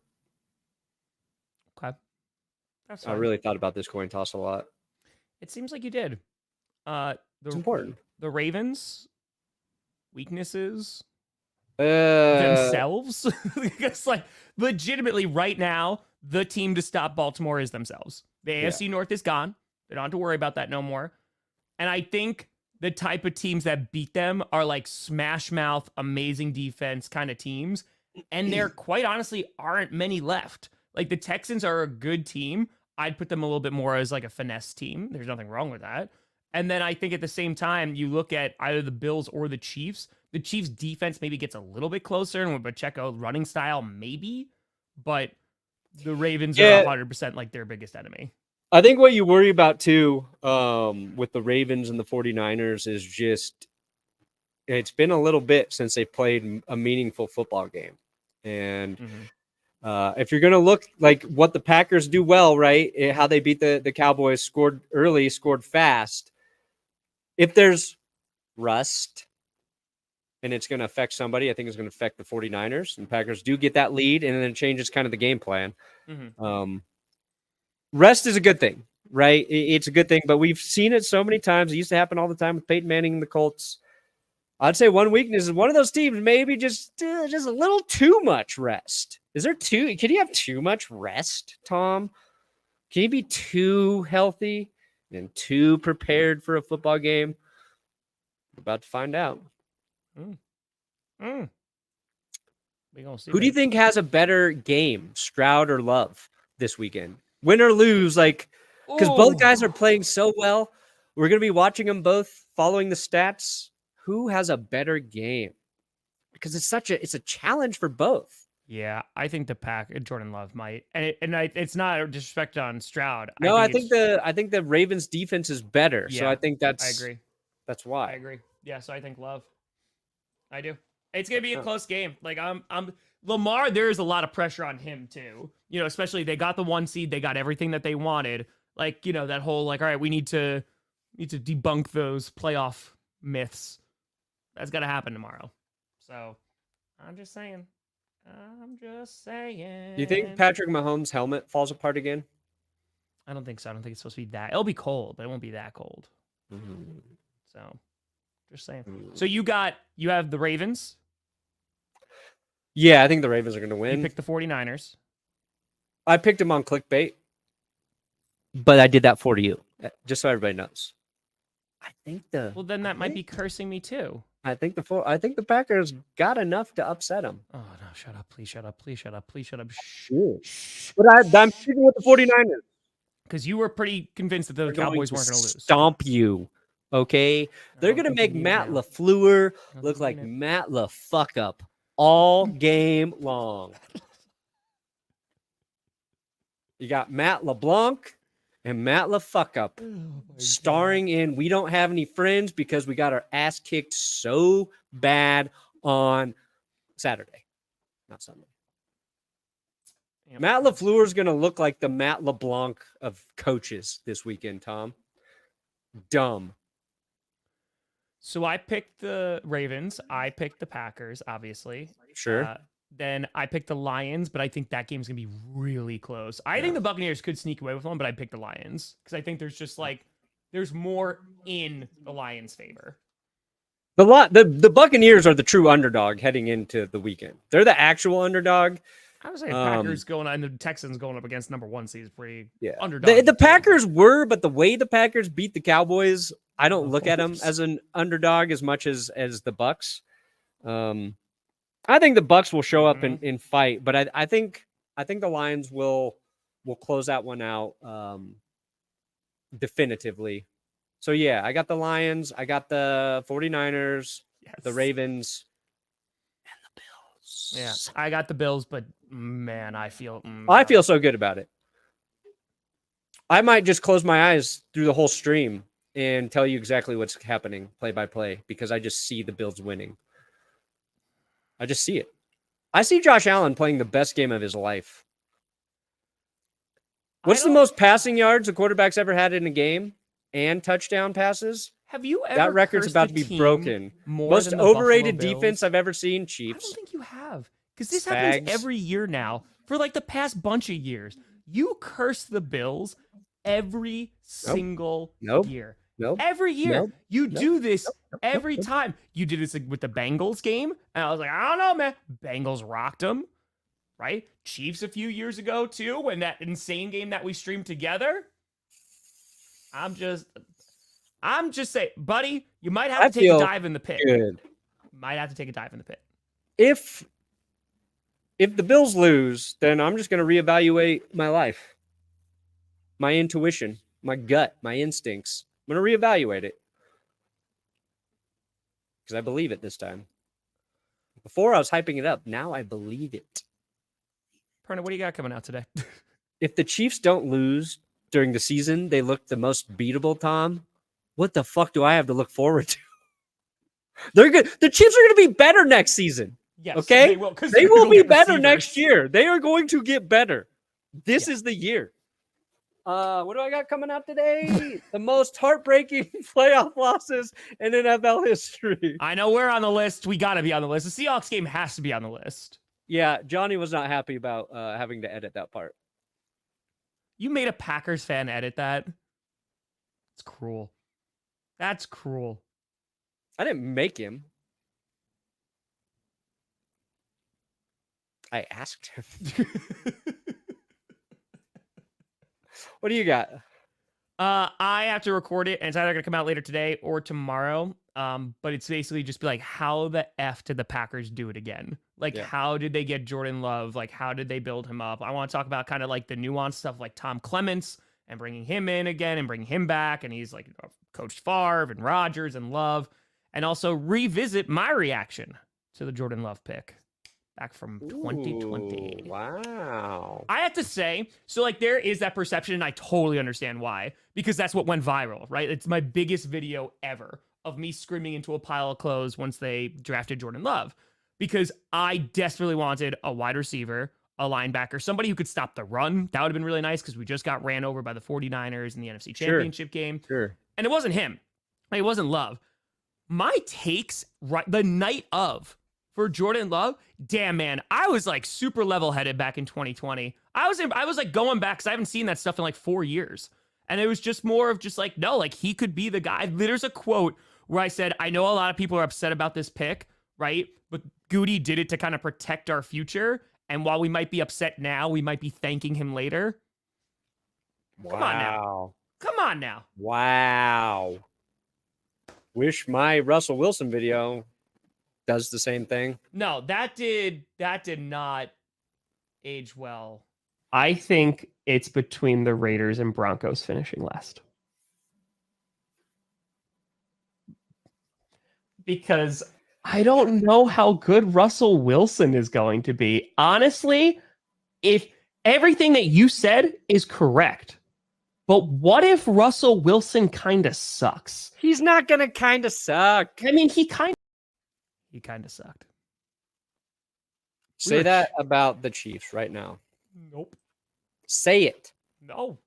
S2: Okay, that's fine.
S1: I really thought about this coin toss a lot.
S2: It seems like you did.
S1: It's important.
S2: The Ravens weaknesses themselves. Because legitimately right now, the team to stop Baltimore is themselves. The AFC North is gone. They don't have to worry about that no more. And I think the type of teams that beat them are like smash mouth, amazing defense kind of teams. And there quite honestly aren't many left. Like the Texans are a good team. I'd put them a little bit more as like a finesse team. There's nothing wrong with that. And then I think at the same time, you look at either the Bills or the Chiefs. The Chiefs defense maybe gets a little bit closer, and with Pacheco running style, maybe. But the Ravens are 100% like their biggest enemy.
S1: I think what you worry about too with the Ravens and the 49ers is just it's been a little bit since they played a meaningful football game. And if you're going to look like what the Packers do well, right, how they beat the Cowboys, scored early, scored fast. If there's rust and it's going to affect somebody, I think it's going to affect the 49ers. And Packers do get that lead, and then it changes kind of the game plan. Rest is a good thing, right? It's a good thing, but we've seen it so many times. It used to happen all the time with Peyton Manning and the Colts. I'd say one weakness is one of those teams maybe just a little too much rest. Is there too? Can you have too much rest, Tom? Can you be too healthy and too prepared for a football game? We're about to find out.
S2: We gonna see.
S1: Who do you think has a better game, Stroud or Love, this weekend? Win or lose, like, because both guys are playing so well. We're going to be watching them both, following the stats. Who has a better game? Because it's a challenge for both.
S2: Yeah, I think Jordan Love might, and it's not a disrespect on Stroud.
S1: No, I think the Ravens defense is better.
S2: Yeah,
S1: so I think
S2: I agree.
S1: That's why.
S2: I agree. Yeah, so I think Love. I do. It's gonna be a close game. Like I'm Lamar. There is a lot of pressure on him too. You know, especially they got the 1 seed. They got everything that they wanted. Like, you know, that whole like, all right, we need to debunk those playoff myths. That's gonna happen tomorrow. So I'm just saying.
S1: Do you think Patrick Mahomes' helmet falls apart again?
S2: I don't think so. I don't think it's supposed to be that. It'll be cold, but it won't be that cold. So, just saying. So you have the Ravens.
S1: Yeah, I think the Ravens are going to win.
S2: You picked the 49ers.
S1: I picked them on clickbait, but I did that for you, just so everybody knows.
S2: Well, then that might be cursing me too.
S1: I think the Packers got enough to upset them.
S2: Oh no! Shut up! Please shut up! Please shut up! Please shut up!
S1: Shh. But I'm sticking with the 49ers
S2: because you were pretty convinced that the Cowboys weren't going to lose.
S1: Stomp you, okay? They're going to make Matt LaFleur look like Matt LaFuck up all game long. You got Matt LeBlanc and Matt LaFuck up starring in We Don't Have Any Friends because we got our ass kicked so bad on Saturday, not Sunday. Yep. Matt LaFleur is going to look like the Matt LeBlanc of coaches this weekend, Tom. Dumb.
S2: So I picked the Ravens. I picked the Packers, obviously.
S1: Sure.
S2: Then I picked the Lions, but I think that game's going to be really close. I think the Buccaneers could sneak away with one, but I picked the Lions because I think there's just there's more in the Lions' favor.
S1: The Buccaneers are the true underdog heading into the weekend. They're the actual underdog.
S2: I was saying Packers going on, and the Texans going up against number 1 seed is pretty underdog.
S1: The Packers were, but the way the Packers beat the Cowboys, I don't look at them as an underdog as much as the Bucs. I think the Bucs will show up and fight, but I think the Lions will close that one out definitively. So yeah, I got the Lions, I got the 49ers, the Ravens, and the Bills.
S2: Yeah, I got the Bills, but man, I feel
S1: so good about it. I might just close my eyes through the whole stream and tell you exactly what's happening play by play because I just see the Bills winning. I just see it. I see Josh Allen playing the best game of his life. What's the most passing yards a quarterback's ever had in a game and touchdown passes?
S2: Have you ever?
S1: That record's about to be broken. Most overrated defense I've ever seen, Chiefs.
S2: I don't think you have. Because this happens every year now. For like the past bunch of years. You curse the Bills every single year.
S1: Nope.
S2: Every year. You do this every time. You did this with the Bengals game. And I was like, I don't know, man. Bengals rocked them. Right? Chiefs a few years ago, too. When that insane game that we streamed together. I'm just saying, buddy, you might have to take a dive in the pit.
S1: Good.
S2: Might have to take a dive in the pit.
S1: If the Bills lose, then I'm just going to reevaluate my life, my intuition, my gut, my instincts. I'm going to reevaluate it because I believe it this time. Before I was hyping it up. Now I believe it.
S2: Perna, what do you got coming out today?
S1: If the Chiefs don't lose during the season, they look the most beatable, Tom. What the fuck do I have to look forward to? They're good. The Chiefs are going to be better next season.
S2: Yes,
S1: okay? They will be better next
S2: year.
S1: year. They are going to get better. This is the year. What do I got coming out today? The most heartbreaking playoff losses in NFL history.
S2: I know we're on the list. We got to be on the list. The Seahawks game has to be on the list.
S1: Yeah, Johnny was not happy about having to edit that part.
S2: You made a Packers fan edit that? It's cruel. That's cruel.
S1: I didn't make him. I asked him. What do you got?
S2: I have to record it, and it's either going to come out later today or tomorrow. But it's basically just be like, how the F did the Packers do it again? Like, how did they get Jordan Love? Like, how did they build him up? I want to talk about kind of like the nuanced stuff like Tom Clements and bringing him in again and bringing him back. And he's like coached Favre and Rodgers and Love. And also revisit my reaction to the Jordan Love pick back from 2020.
S1: Ooh, wow.
S2: I have to say, so like there is that perception, and I totally understand why, because that's what went viral, right? It's my biggest video ever of me screaming into a pile of clothes once they drafted Jordan Love, because I desperately wanted a wide receiver, a linebacker, somebody who could stop the run. That would have been really nice because we just got ran over by the 49ers in the NFC Championship game.
S1: Sure.
S2: And it wasn't him. Like, it wasn't Love. My takes right the night of for Jordan Love, damn, man, I was like super level-headed back in 2020. I was like going back because I haven't seen that stuff in like 4 years. And it was just more of just like, no, like he could be the guy. There's a quote where I said, I know a lot of people are upset about this pick, right? But Goody did it to kind of protect our future. And while we might be upset now, we might be thanking him later.
S1: Wow.
S2: Come on now. Come on now.
S1: Wow. Wish my Russell Wilson video does the same thing.
S2: No, that did not age well. I think it's between the Raiders and Broncos finishing last. Because I don't know how good Russell Wilson is going to be. Honestly, if everything that you said is correct, but what if Russell Wilson kind of sucks?
S1: He's not going to kind of suck.
S2: I mean, he kind of sucked.
S1: Say that about the Chiefs right now.
S2: Nope.
S1: Say it.
S2: No.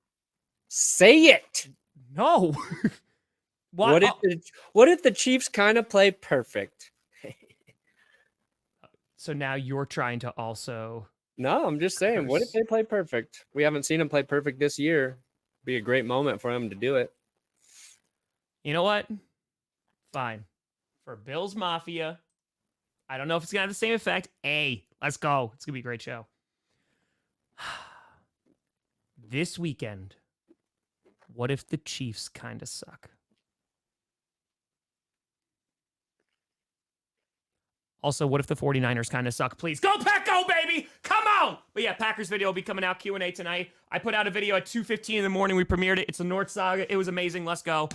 S1: Say it.
S2: No.
S1: What if the Chiefs kind of play perfect?
S2: So now you're trying to also...
S1: No, I'm just saying, what if they play perfect? We haven't seen them play perfect this year. Be a great moment for them to do it.
S2: You know what? Fine. For Bills Mafia, I don't know if it's going to have the same effect. Let's go. It's going to be a great show. This weekend, what if the Chiefs kind of suck? Also, what if the 49ers kind of suck? Please go Pack, go baby! Come on! But yeah, Packers video will be coming out, Q&A tonight. I put out a video at 2:15 in the morning. We premiered it. It's the North Saga. It was amazing. Let's go.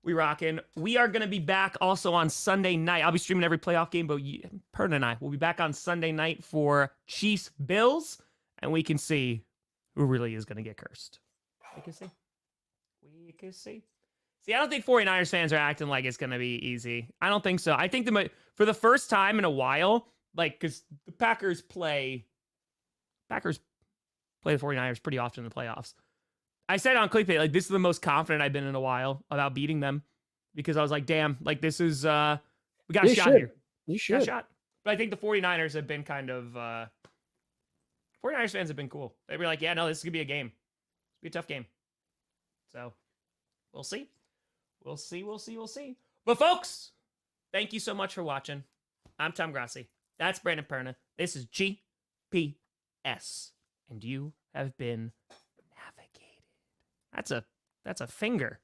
S2: We rocking. We are going to be back also on Sunday night. I'll be streaming every playoff game, but Perna and I will be back on Sunday night for Chiefs Bills, and we can see who really is going to get cursed. We can see. We can see. See, I don't think 49ers fans are acting like it's going to be easy. I don't think so. I think for the first time in a while, like, because the Packers play the 49ers pretty often in the playoffs. I said on Clickbait, like, this is the most confident I've been in a while about beating them, because I was like, damn, like, this is, we got a shot here.
S1: You should.
S2: Got a shot. But I think the 49ers have been kind of, 49ers fans have been cool. They'd be like, yeah, no, this is going to be a game. It's going to be a tough game. So, we'll see. We'll see. But folks, thank you so much for watching. I'm Tom Grossi. That's Brandon Perna. This is GPS. And you have been navigated. That's a finger.